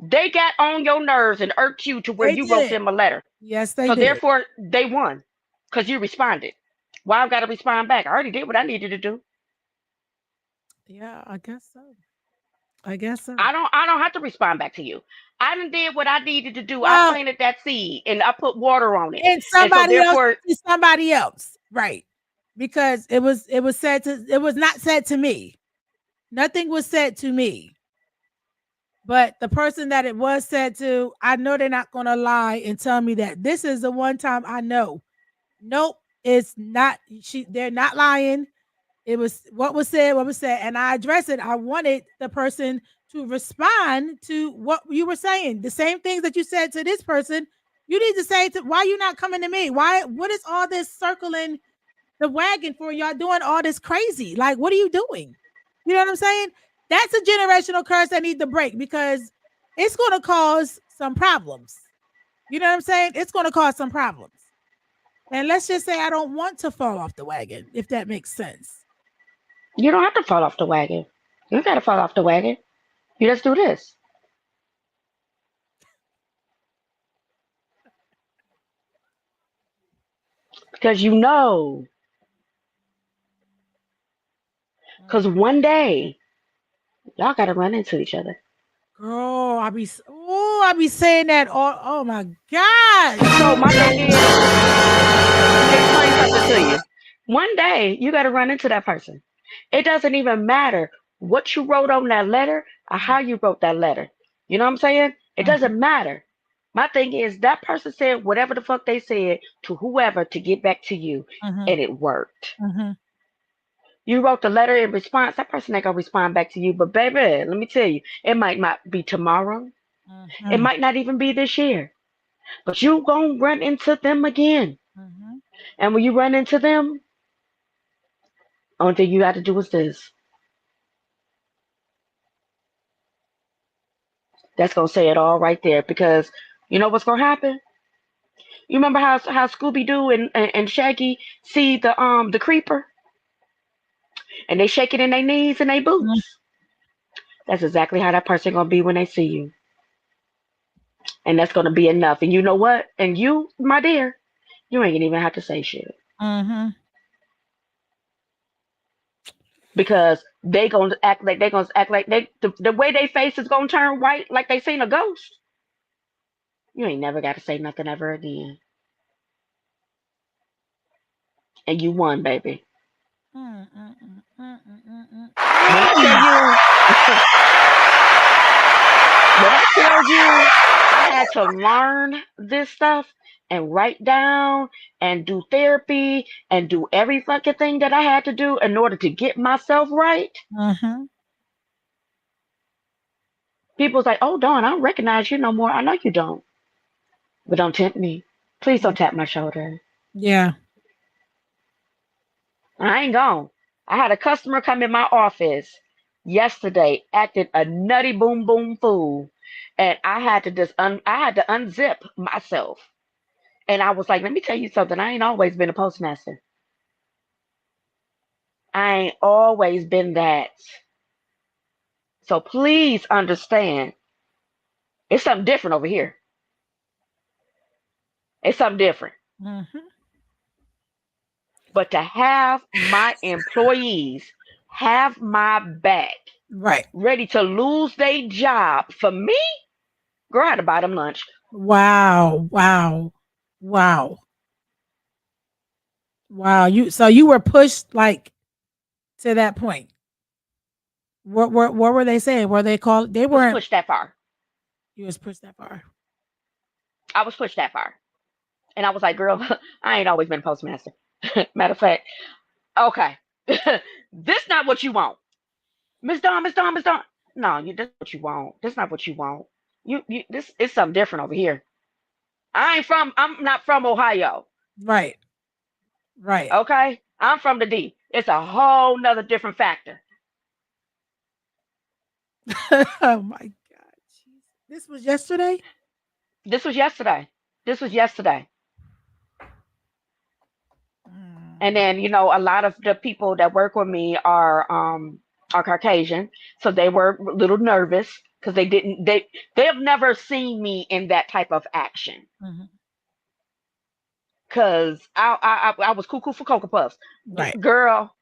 They got on your nerves and irked you to where They you wrote did. them a letter. Yes, they So did. therefore they won. Because you responded. Why I've got to respond back? I already did what I needed to do. Yeah, I guess so. I guess so. I don't have to respond back to you. I done did what I needed to do. I Well, planted that seed and I put water on it. and And so somebody else therefore to somebody else, right? Because it was said to it was not said to me. Nothing was said to me. But the person that it was said to, I know they're not going to lie and tell me that this is the one time I know. Nope, it's not. They're not lying. It was what was said, and I addressed it. I wanted the person to respond to what you were saying. The same things that you said to this person, you need to say to why you not coming to me? Why? What is all this circling the wagon for? Y'all doing all this crazy? Like, what are you doing? You know what I'm saying? That's a generational curse that need to break because it's going to cause some problems. You know what I'm saying? It's going to cause some problems. And let's just say I don't want to fall off the wagon, if that makes sense. you don't have to fall off the wagon. You don't got to fall off the wagon. You just do this. Because you know. Because one day, y'all got to run into each other. Girl, I be saying that all. Oh my gosh. So my thing is, let me explain something to you. One day, you got to run into that person. It doesn't even matter what you wrote on that letter or how you wrote that letter. You know what I'm saying? It doesn't matter. My thing is that person said whatever the fuck they said to whoever to get back to you, Mhm, and it worked. mhm, You wrote the letter in response. That person ain't gonna respond back to you. But baby, let me tell you, it might not be tomorrow. It mhm, might not even be this year. But you gonna run into them again. mhm. And when you run into them, only thing you got to do is this. That's gonna say it all right there. Because you know what's gonna happen? You remember how Scooby Doo and Shaggy see the creeper and they shake it in their knees and their Mhm. boots. That's exactly how that person gonna be when they see you, and that's gonna be enough. And you know what? And you, my dear, you ain't gonna even have to say shit Mhm. because they gonna act like the way they face is gonna turn white like they seen a ghost. You ain't never got to say nothing ever again, and you won, baby. Mm, mm, mm, mm, mm, mm, When I tell mm. you, when I tell you, I had to learn this stuff and write down and do therapy and do every fucking thing that I had to do in order to get myself right. Mhm. People's like, oh, Dawn, I don't recognize you no more. I know you don't. But don't tempt me. Please don't tap my shoulder. Yeah. I ain't gone. I had a customer come in my office yesterday acting a nutty boom boom fool. And I had to I had to unzip myself. And I was like, let me tell you something. I ain't always been a postmaster. I ain't always been that. So please understand, it's something different over here. It's something different. Mhm. But to have my employees have my back, Right. ready to lose their job for me, girl, I had to buy them lunch. Wow. Wow. Wow. Wow. You were pushed like to that point? What were they saying? Were they called? They Was weren't. pushed that far. You was pushed that far. I was pushed that far. And I was like, girl, I ain't always been a postmaster. Matter of fact, okay. This not what you want. Miss Dawn, Miss Dawn, Miss Dawn. No, this what you want. This not what you want. You this is something different over here. I'm not from Ohio. Right. Right. Okay? I'm from the D. It's a whole nother different factor. Oh my God. This was yesterday? This was yesterday. This was yesterday. And Mm. then, a lot of the people that work with me are Caucasian. So they were a little nervous because they have never seen me in that type of action. Mhm. Cause I was cuckoo for Cocoa Puffs. Right. Girl.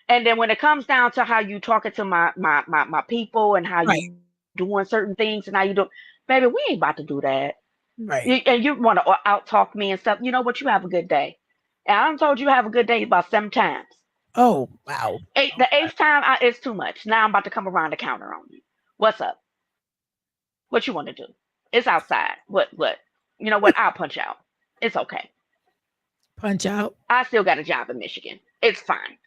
And then when it comes down to how you talking to my people and how Right. you doing certain things and how you do, baby, we ain't about to do that. Right. And you want to out talk me and stuff. You know what? You have a good day. And I done told you have a good day about 7 times. Oh, wow. The eighth time is too much. Now I'm about to come around the counter on you. What's up? What you want to do? It's outside. What? You know what? I'll punch out. It's okay. Punch out. I still got a job in Michigan. It's fine.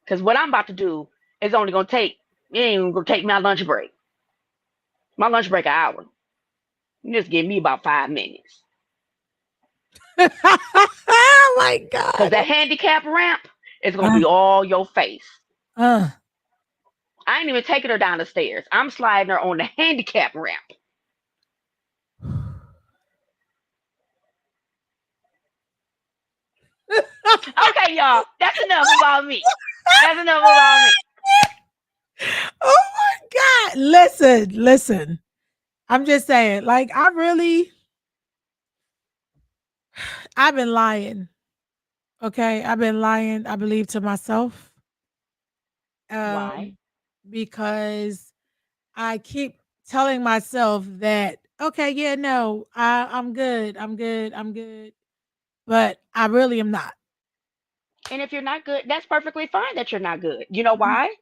Because what I'm about to do is only gonna take it ain't even gonna take my lunch break. My lunch break an hour. You just give me about 5 minutes. Oh my Cause God. that handicap ramp is gonna Uh, be all your face. uh. I ain't even taking her down the stairs. I'm sliding her on the handicap ramp. Okay, y'all. That's enough about me. That's enough about me. Oh my God. Listen, listen. I'm just saying, like, I've been lying. Okay. I've been lying, I believe, to myself. Why? Um, because I keep telling myself that, okay, yeah, no, I'm good. I'm good. I'm good. But I really am not. And if you're not good, that's perfectly fine that you're not good. You know Mhm. why?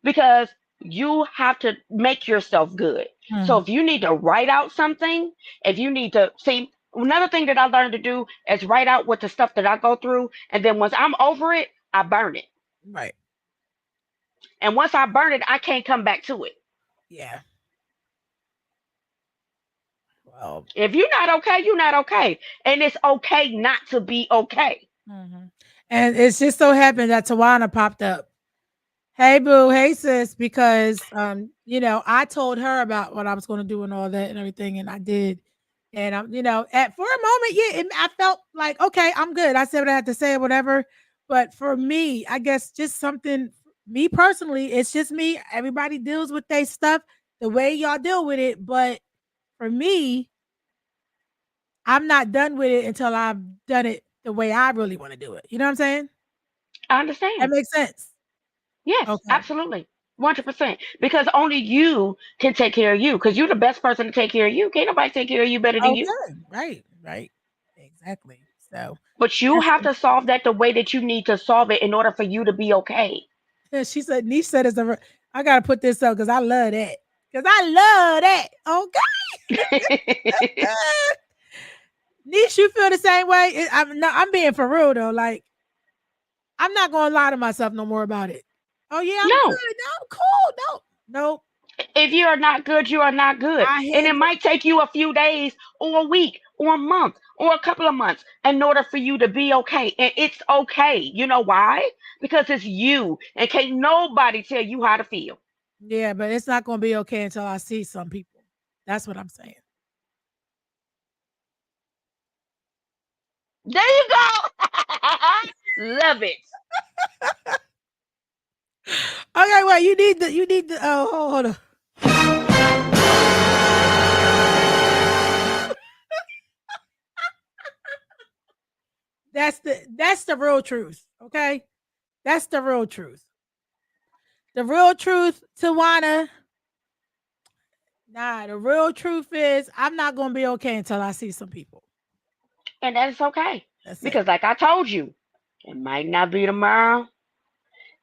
Because you have to make yourself good. So Mhm. if you need to write out something, if you need to see, another thing that I learned to do is write out what the stuff that I go through, and then once I'm over it, I burn it. Right. And once I burn it, I can't come back to it. Yeah. Well, If you're not okay, you're not okay, and it's okay not to be okay. mhm. And it's just so happened that Tawana popped up. Hey boo, hey sis, because I told her about what I was going to do and all that and everything, and I did. And at for a moment, yeah, I felt like okay, I'm good. I said what I had to say, whatever. But for me, I guess just something. Me personally, it's just me. Everybody deals with their stuff the way y'all deal with it, but for me, I'm not done with it until I've done it the way I really want to do it. You know what I'm saying? I That understand. makes sense. Yes, Okay. absolutely. 100%. Because only you can take care of you. Because you're the best person to take care of you. Can't nobody take care of you better than you. Okay. Right. Right. Exactly. So But you that's have to solve that the way that you need to solve it in order for you to be okay. yeah, she said, Niche said, I got to put this up because I love that. Because I love that. Okay. Niche, you feel the same way? I'm being for real though. Like, I'm not going to lie to myself no more about it. Oh, yeah, I'm No. good. No, cool. No, nope. If you are not good, you are not good. I And it handle might take you a few days or a week or a month or a couple of months in order for you to be okay. And it's okay. You know why? Because it's you. And can't nobody tell you how to feel. Yeah, but it's not going to be okay until I see some people. That's what I'm saying. There you go. Love it. Okay, wait. You need the. Oh, hold on. That's the real truth. Okay, that's the real truth. The real truth, Tawana. Nah, the real truth is I'm not gonna be okay until I see some people. And that's okay. That's it. Because like I told you, it might not be tomorrow.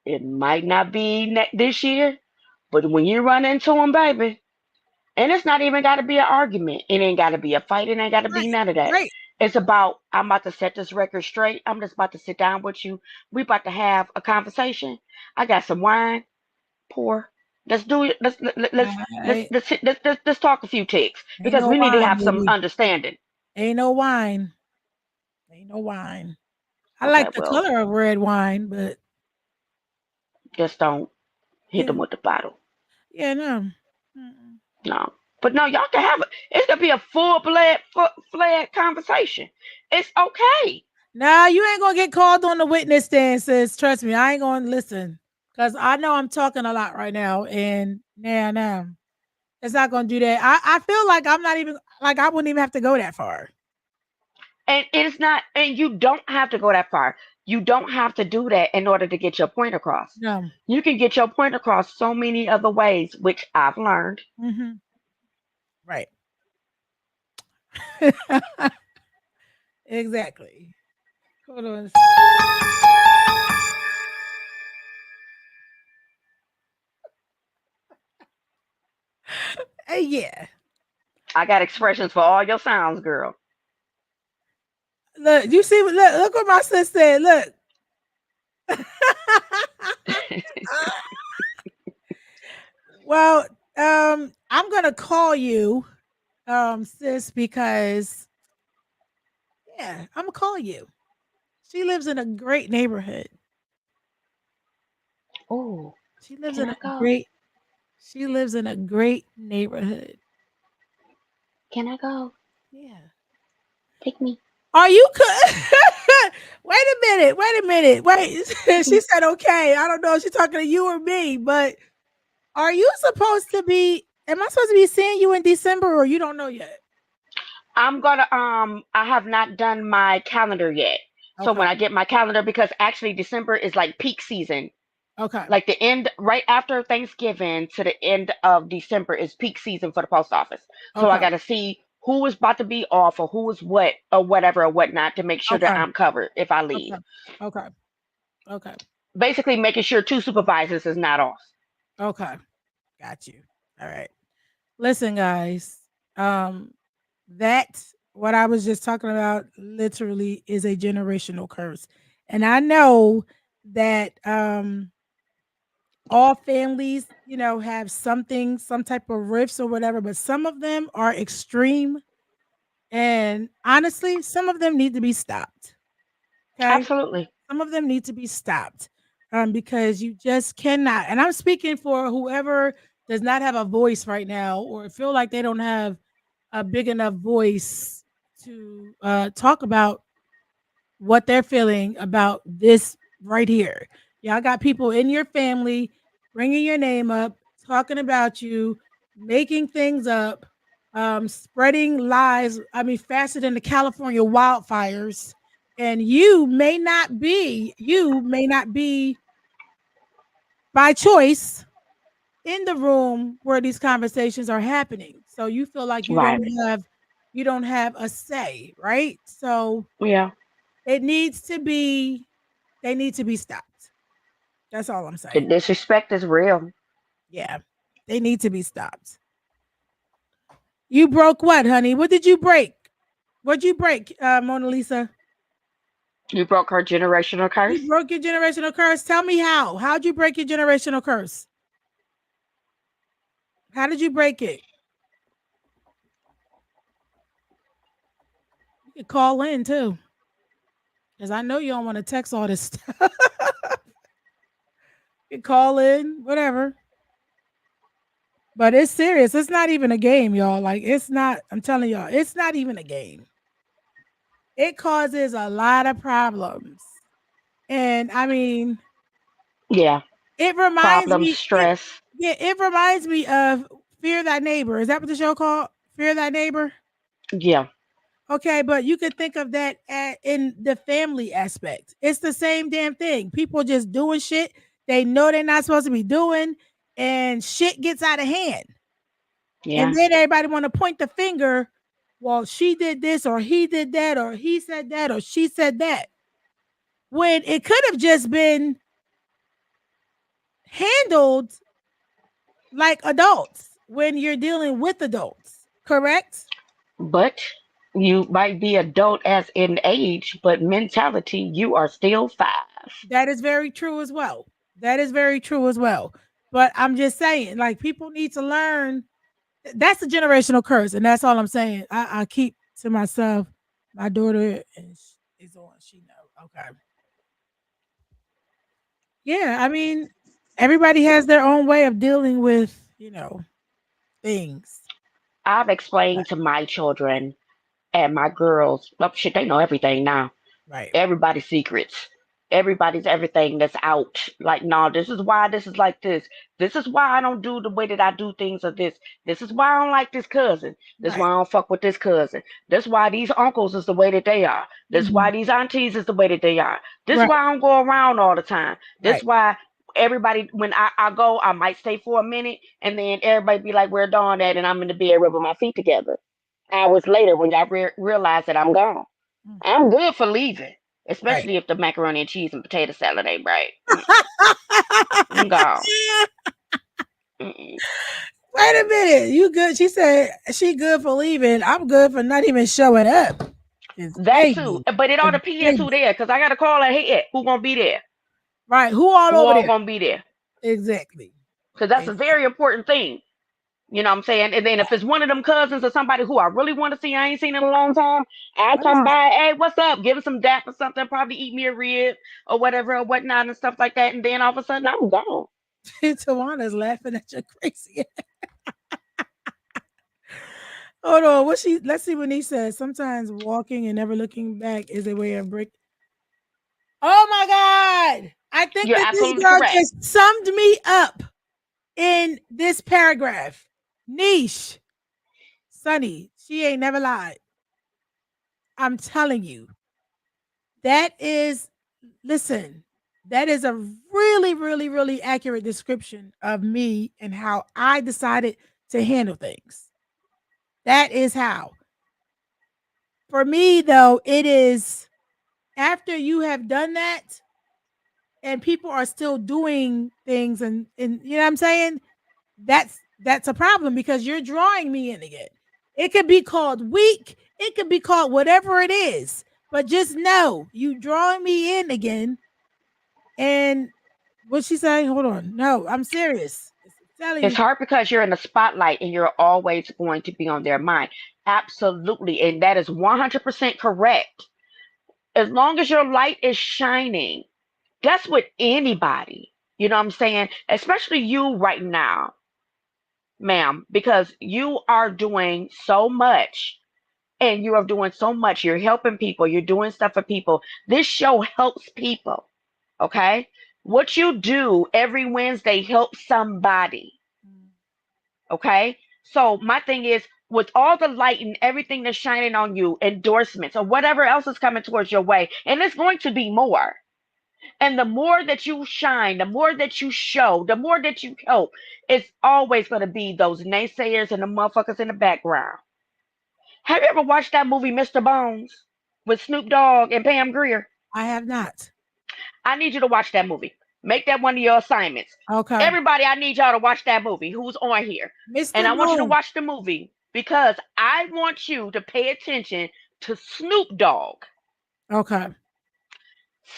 It might not be this year, but when you run into them, baby, and it's not even got to be an argument. It ain't got to be a fight. It ain't got to be Right, none of that. right. It's about, I'm about to set this record straight. I'm just about to sit down with you. We about to have a conversation. I got some wine. Pour. Let's do it. Right. Let's talk a few ticks Ain't because no we need to wine, have some baby. understanding. Ain't no wine. Ain't no wine. I Okay, like the well, color of red wine, but just don't hit yeah, them with the bottle. yeah, no. Mm-mm. No. But no, y'all can have it. It's gonna be a full fledged conversation. It's okay. Nah, you ain't gonna get called on the witness stand, sis. Trust me, I ain't gonna listen. Cause I know I'm talking a lot right now, and nah, it's not gonna do that. I feel like I'm not even like I wouldn't even have to go that far. And it's not, and you don't have to go that far. You don't have to do that in order to get your point across. No. You can get your point across so many other ways, which I've learned. Mm-hmm. Right. Exactly. Hold on. Yeah. I got expressions for all your sounds, girl. Look, you see, look what my sis said. Look. Well, I'm gonna call you, sis, because yeah, I'm gonna call you. She lives in a great neighborhood. Oh, She lives can in I a go? great she lives in a great neighborhood. Can I go? Yeah. Pick me. Are you wait a minute, wait a minute. Wait. She said okay. I don't know if she's talking to you or me, but are you supposed to be am I supposed to be seeing you in December or you don't know yet? I'm gonna I have not done my calendar yet. So Okay. when I get my calendar, because actually December is like peak season. Okay. Like the end right after Thanksgiving to the end of December is peak season for the post office. So I Okay. gotta see who is about to be off or who is what or whatever or whatnot to make sure that Okay. I'm covered if I leave. Okay. Okay. Okay. Basically making sure two supervisors is not off. Okay. Got you. All right. Listen, guys. Um, that what I was just talking about literally is a generational curse. And I know that all families, have something, some type of rifts or whatever, but some of them are extreme. And honestly, some of them need to be stopped. Okay. Absolutely. Some of them need to be stopped because you just cannot. And I'm speaking for whoever does not have a voice right now or feel like they don't have a big enough voice to talk about what they're feeling about this right here. Y'all got people in your family bringing your name up, talking about you, making things up, spreading lies. I mean, faster than the California wildfires. And you may not be by choice in the room where these conversations are happening. So you feel like you Right. don't have a say, right? So Yeah. it needs to be they need to be stopped. That's all I'm The saying. disrespect is real. Yeah. They need to be stopped. You broke what, honey? What did you break? What'd you break, Mona Lisa? You broke her generational You curse. broke your generational curse. Tell me how. How'd you break your generational curse? How did you break it? You can call in too. Because I know you don't want to text all this stuff. You can call in, whatever. But it's serious. It's not even a game, y'all. Like, it's not, I'm telling y'all, it's not even a game. It causes a lot of problems. And I mean, Yeah. it reminds Problems, me, it stress. yeah, it reminds me of Fear Thy Neighbor. Is that what the show called? Fear Thy Neighbor? Yeah. Okay, but you could think of that in the family aspect. It's the same damn thing. People just doing shit they know they're not supposed to be doing, and shit gets out of hand. And Yeah. then everybody want to point the finger. Well, she did this, or he did that, or he said that, or she said that. When it could have just been handled like adults when you're dealing with adults, correct? But you might be adult as in age, but mentality, you are still 5. That is very true as well. That is very true as well. But I'm just saying, like, people need to learn. That's a generational curse, and that's all I'm saying. I keep to myself. My daughter is on. She know. Okay. Yeah, I mean, everybody has their own way of dealing with, things. I've Right. explained to my children and my girls, oh shit, they know everything now. Right. Everybody's secrets. Everybody's everything that's out. Like, no, this is why this is like this. This is why I don't do the way that I do things or this. This is why I don't like this cousin. This is why Right. I don't fuck with this cousin. This is why these uncles is the way that they are. This is why Mhm. these aunties is the way that they are. This is Right. why I don't go around all the time. This Right. is why everybody, when I go, I might stay for a minute and then everybody be like, where Dawn at? And I'm in the bed rubbing my feet together. Hours later when y'all realize that I'm gone. Mm. I'm good for leaving, Right. especially if the macaroni and cheese and potato salad ain't right. I'm gone. Mm-mm. Wait a minute. You good? She said she good for leaving. I'm good for not even showing up. It's That too, crazy. but it all It's depends who crazy. there, cause I gotta call ahead. Who gonna be there? Right. Who all Who over all there? gonna be there? Exactly. Cause that's a Exactly. very important thing. You know what I'm saying? And then if it's one of them cousins or somebody who I really want to see, I ain't seen in a long time, I'll What is come this? by. Hey, what's up? Give him some dap or something. Probably eat me a rib or whatever or whatnot and stuff like that. And then all of a sudden, I'm gone. Tawana's laughing at your crazy. Hold on. Let's see what he says. Sometimes walking and never looking back is a way of break. Oh my God. I think You're that this absolutely girl correct. just summed me up in this paragraph. Niche. Sunny. She ain't never lied. I'm telling you. That is, listen, that is a really, really, really accurate description of me and how I decided to handle things. That is how. For me, though, it is after you have done that and people are still doing things and you know what I'm saying? That's a problem because you're drawing me in again. It could be called weak, it could be called whatever it is. But just know you drawing me in again. And what she say? Hold on. No, I'm serious. It's telling It's you. hard because you're in the spotlight and you're always going to be on their mind. Absolutely. And that is 100% correct. As long as your light is shining, that's with anybody. You know what I'm saying? Especially you right now, ma'am, because you are doing so much and you are doing so much. You're helping people, you're doing stuff for people. This show helps people. Okay? What you do every Wednesday helps somebody. Okay. So my thing is, with all the light and everything that's shining on you, endorsements or whatever else is coming towards your way, and it's going to be more. And the more that you shine, the more that you show, the more that you help, it's always going to be those naysayers and the motherfuckers in the background. Have you ever watched that movie, Mr. Bones, with Snoop Dogg and Pam Grier? I have not. I need you to watch that movie. Make that one of your assignments. Okay. Everybody, I need y'all to watch that movie who's on here. And Mr. I want you to Boom. watch the movie because I want you to pay attention to Snoop Dogg. Okay.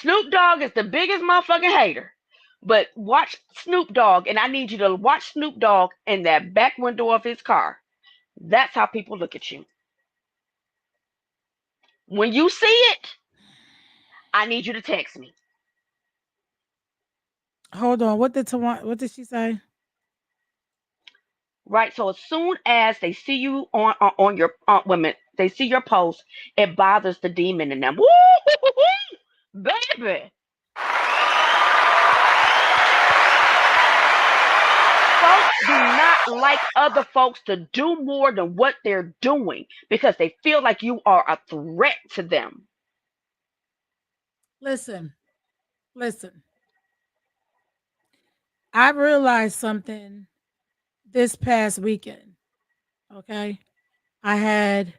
Snoop Dogg is the biggest motherfucking hater. But watch Snoop Dogg, and I need you to watch Snoop Dogg in that back window of his car. That's how people look at you. When you see it, I need you to text me. Hold on. What did she say? Right. So as soon as they see you on your women, they see your post, it bothers the demon in them. Woo, baby. Folks do not like other folks to do more than what they're doing because they feel like you are a threat to them. Listen. Listen. I realized something this past weekend. Okay. I had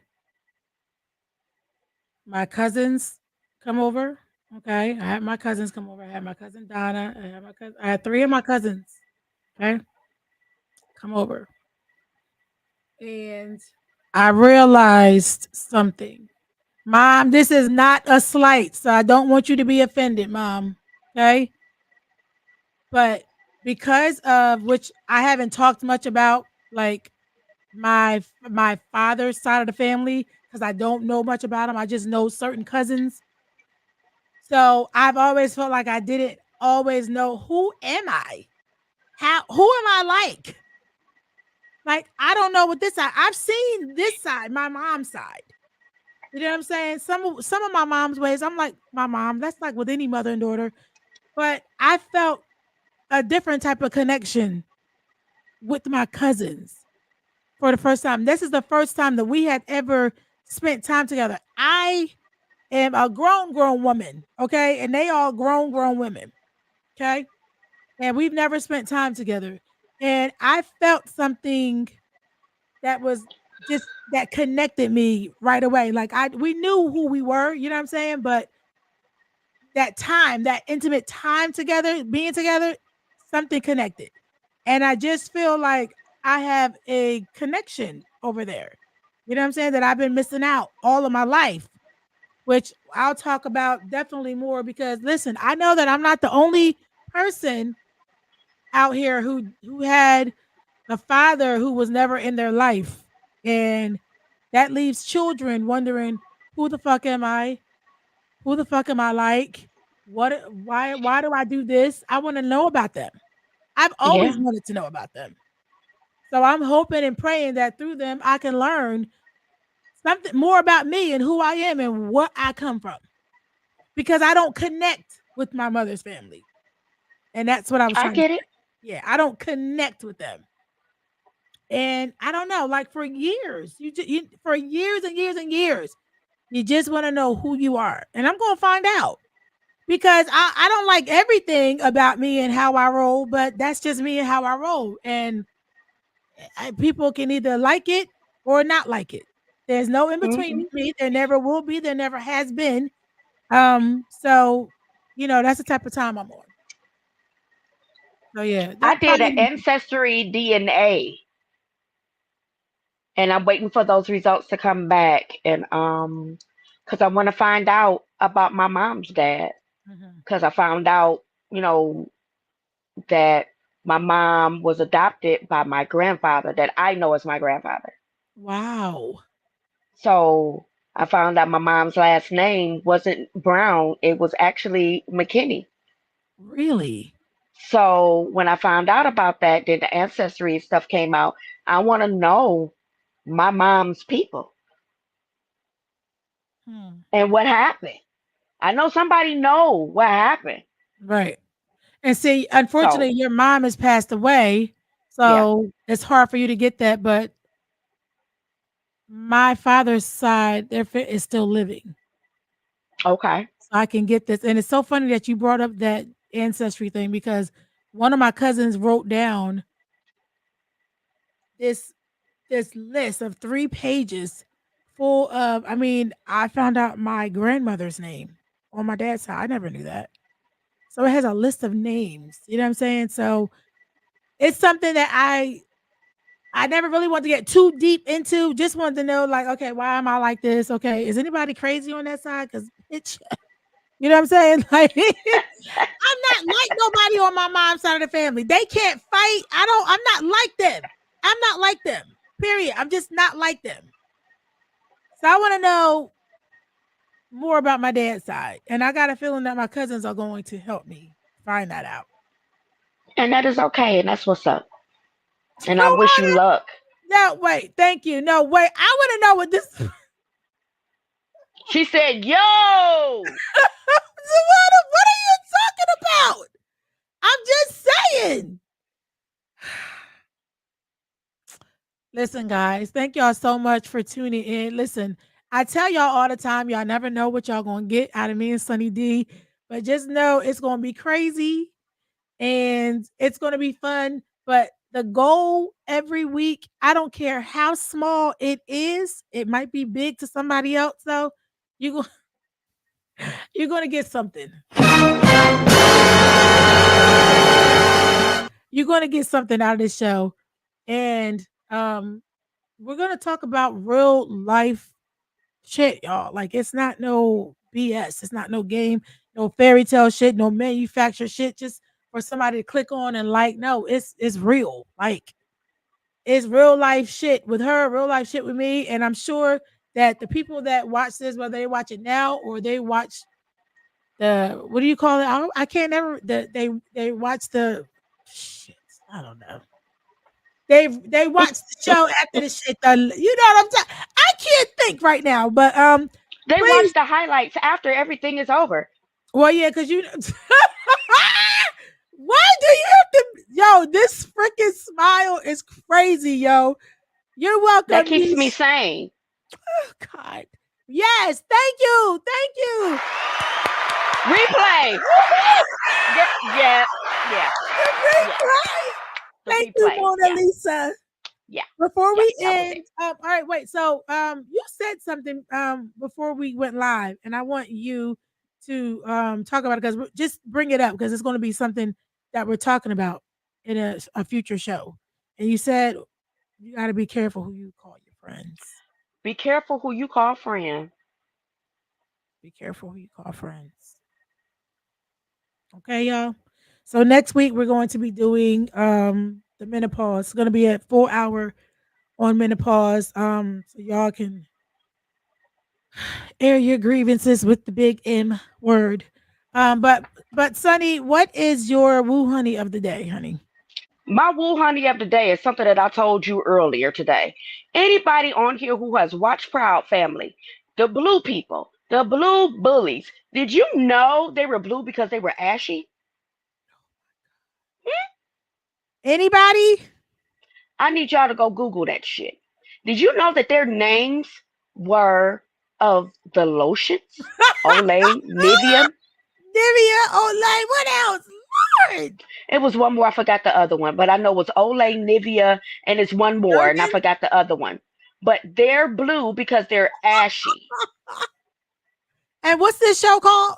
my cousins come over. Okay, I had my cousins come over. I had my cousin Donna. I had three of my cousins. Okay, come over, and I realized something. Mom, this is not a slight, so I don't want you to be offended, Mom. Okay, but because of which I haven't talked much about, like my father's side of the family, because I don't know much about them. I just know certain cousins. So I've always felt like I didn't always know, who am I? Who am I like? Like, I don't know what this side. I've seen this side, my mom's side. You know what I'm saying? Some of my mom's ways, I'm like, my mom, that's like with any mother and daughter. But I felt a different type of connection with my cousins for the first time. This is the first time that we had ever spent time together. I am a grown woman, okay? And they all grown women, okay? And we've never spent time together. And I felt something that was just that connected me right away. Like, we knew who we were, you know what I'm saying? But that time, that intimate time together, being together, something connected. And I just feel like I have a connection over there. You know what I'm saying? That I've been missing out all of my life, which I'll talk about definitely more, because listen, I know that I'm not the only person out here who had a father who was never in their life. And that leaves children wondering, who the fuck am I? Who the fuck am I like? Why do I do this? I want to know about them. I've always Yeah, wanted to know about them. So I'm hoping and praying that through them I can learn something more about me and who I am and what I come from. Because I don't connect with my mother's family. And that's what I was I trying to get say. it. Yeah, I don't connect with them. And I don't know, like for years, for years and years and years, you just want to know who you are. And I'm going to find out, because I don't like everything about me and how I roll, but that's just me and how I roll. And people can either like it or not like it. There's no in between Hmm. with me. There never will be. There never has been. So that's the type of time I'm on. So yeah, I don't try did an to. ancestry DNA, and I'm waiting for those results to come back. And because I want to find out about my mom's dad. Mhm. Because I found out, you know, that my mom was adopted by my grandfather, that I know as my grandfather. Wow. So I found out my mom's last name wasn't Brown; it was actually McKinney. Really? So when I found out about that, then the ancestry stuff came out. I want to know my mom's people Hmm. and what happened. I know somebody know what happened. Right. And see, So unfortunately, your mom has passed away, yeah, so it's hard for you to get that. But my father's side, is still living, okay. so I can get this. And it's so funny that you brought up that ancestry thing, because one of my cousins wrote down this this list of 3 pages full of. I mean, I found out my grandmother's name on my dad's side. I never knew that. So it has a list of names. You know what I'm saying? So it's something that I never really wanted to get too deep into. Just wanted to know, like, okay, why am I like this? Okay, is anybody crazy on that side? Because bitch, you know what I'm saying? Like, I'm not like nobody on my mom's side of the family. They can't fight. I'm not like them. I'm not like them. Period. I'm just not like them. So I want to know more about my dad's side. And I got a feeling that my cousins are going to help me find that out. And that is okay, and that's what's up. You And I know wish you what? luck. No, wait. Thank you. No, wait. I want to know what this. She said, "Yo, What are you talking about? I'm just saying. Listen, guys, thank y'all so much for tuning in. Listen, I tell y'all all the time, y'all never know what y'all gonna get out of me and Sunny D, but just know it's gonna be crazy and it's gonna be fun. But the goal every week, I don't care how small it is, it might be big to somebody else, though. You go You're going to get something. You're going to get something out of this show. And we're going to talk about real life shit, y'all. Like, it's not no BS. It's not no game, no fairy tale shit, no manufactured shit just for somebody to click on and like. No, it's real. Like, it's real life shit with her, real life shit with me. And I'm sure that the people that watch this, whether they watch it now or they watch the, what do you call it? I can't never, they watch the shit. I don't know. They watch the show after the shit done. You know what I'm saying? I can't think right now, but They please. watch the highlights after everything is over. Well, yeah, because you. Why do you have to? Yo, this freaking smile is crazy, yo. You're welcome. That keeps me sane. Oh, God. Yes, thank you, thank you. Replay. Yeah. Thank you, Mona Lisa. Yeah. Before we end, all right, wait. So, you said something before we went live, and I want you to talk about it because just bring it up because it's going to be something that we're talking about in a future show. And you said you got to be careful who you call your friends. Be careful who you call friend. Be careful who you call friends. Okay, y'all. So next week we're going to be doing the menopause. It's going to be a 4-hour on menopause. So y'all can air your grievances with the big M word. But Sunny, what is your woo honey of the day, honey? My woo honey of the day is something that I told you earlier today. Anybody on here who has watched Proud Family, the blue people, the blue bullies, did you know they were blue because they were ashy? Anybody? I need y'all to go Google that shit. Did you know that their names were of the lotions? Olay, Nivea. Nivea, Olay, what else? Lord. It was one more. I forgot the other one, but I know it was Olay, Nivea, and it's one more, and I forgot the other one. But they're blue because they're ashy. And what's this show called?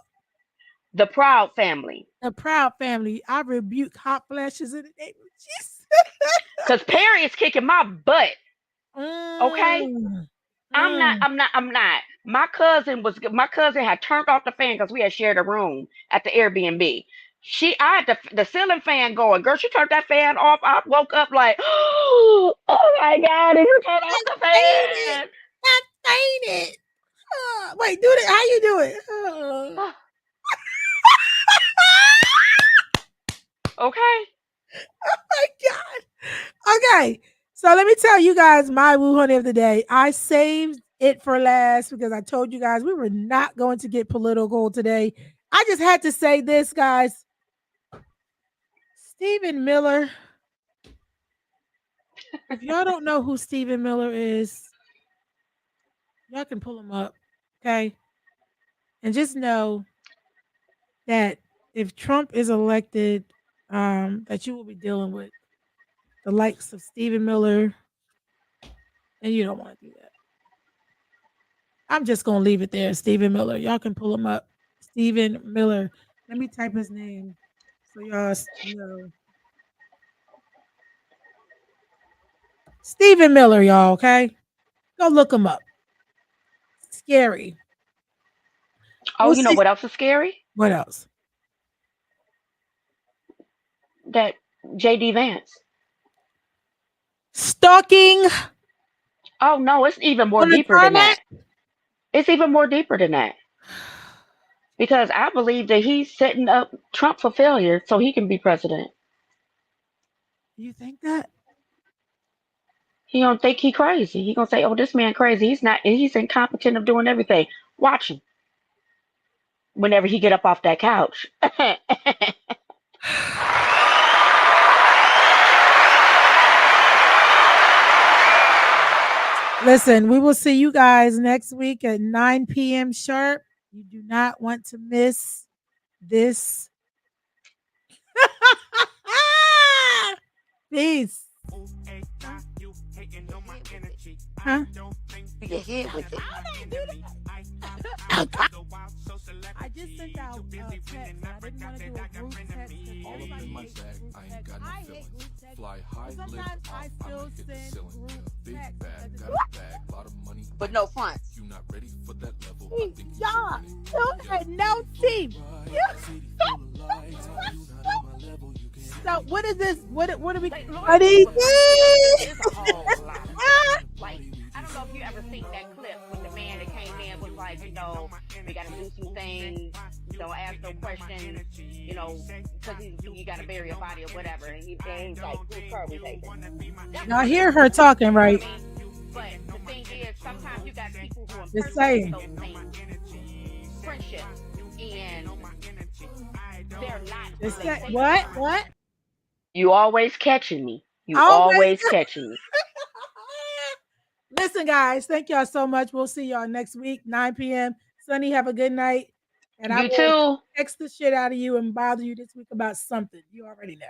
The Proud Family. The Proud Family. I rebuke hot flashes in the name of Jesus. Because Perry is kicking my butt. Okay? I'm not. My cousin had turned off the fan because we had shared a room at the Airbnb. I had the ceiling fan going. Girl, she turned that fan off. I woke up like, oh my God, you turned off the fan. I fainted. Wait, do it. How you do it? Okay. Oh my God. Okay. So let me tell you guys my woo honey of the day. I saved it for last because I told you guys we were not going to get political today. I just had to say this, guys. Stephen Miller. If y'all don't know who Stephen Miller is, y'all can pull him up. Okay. And just know that if Trump is elected, that you will be dealing with the likes of Stephen Miller, and you don't want to do that. I'm just going to leave it there. Stephen Miller. Y'all can pull him up. Stephen Miller. Let me type his name so y'all know. Stephen Miller, y'all, okay? Go look him up. Scary. Oh, you know what else is scary? What else? That J.D. Vance. Stalking. Oh, no, it's even more deeper than that. It's even more deeper than that. Because I believe that he's setting up Trump for failure so he can be president. You think that? He don't think he crazy. He gonna say, "Oh, this man crazy. He's not. He's incompetent of doing everything." Watch him. Whenever he get up off that couch. Listen, we will see you guys next week at 9 p.m. sharp. You do not want to miss this. Peace. Huh? You get hit with it. How did I do that? just sent out text. I didn't want to do a group text because All up everybody in my hates bag, group I ain't text. got no I hate feelings. group text. Fly high, But live sometimes off, I I'ma still hit the send ceiling. group Big text bag, because got it's a bag, lot of money. But no fronts. You not ready for that level. I think you should y'all run it. still had no teeth. So what is this? What are we? Like, Are Lord, these? it's a whole lot of stuff. Like, I don't know if you ever seen that clip when the man that came in was like, we got to do some things, don't ask no questions, because you got to bury a body or whatever. And he's like, who's Kirby baby? Y'all hear her talking, right? But the thing is, sometimes you got people who Just impersonate saying. those things, friendship, and they're not. Just say, what? You always catching me. You Always. always catching me. Listen, guys, thank y'all so much. We'll see y'all next week, 9 p.m. Sunny, have a good night. And I You will too. text the shit out of you and bother you this week about something. You already know.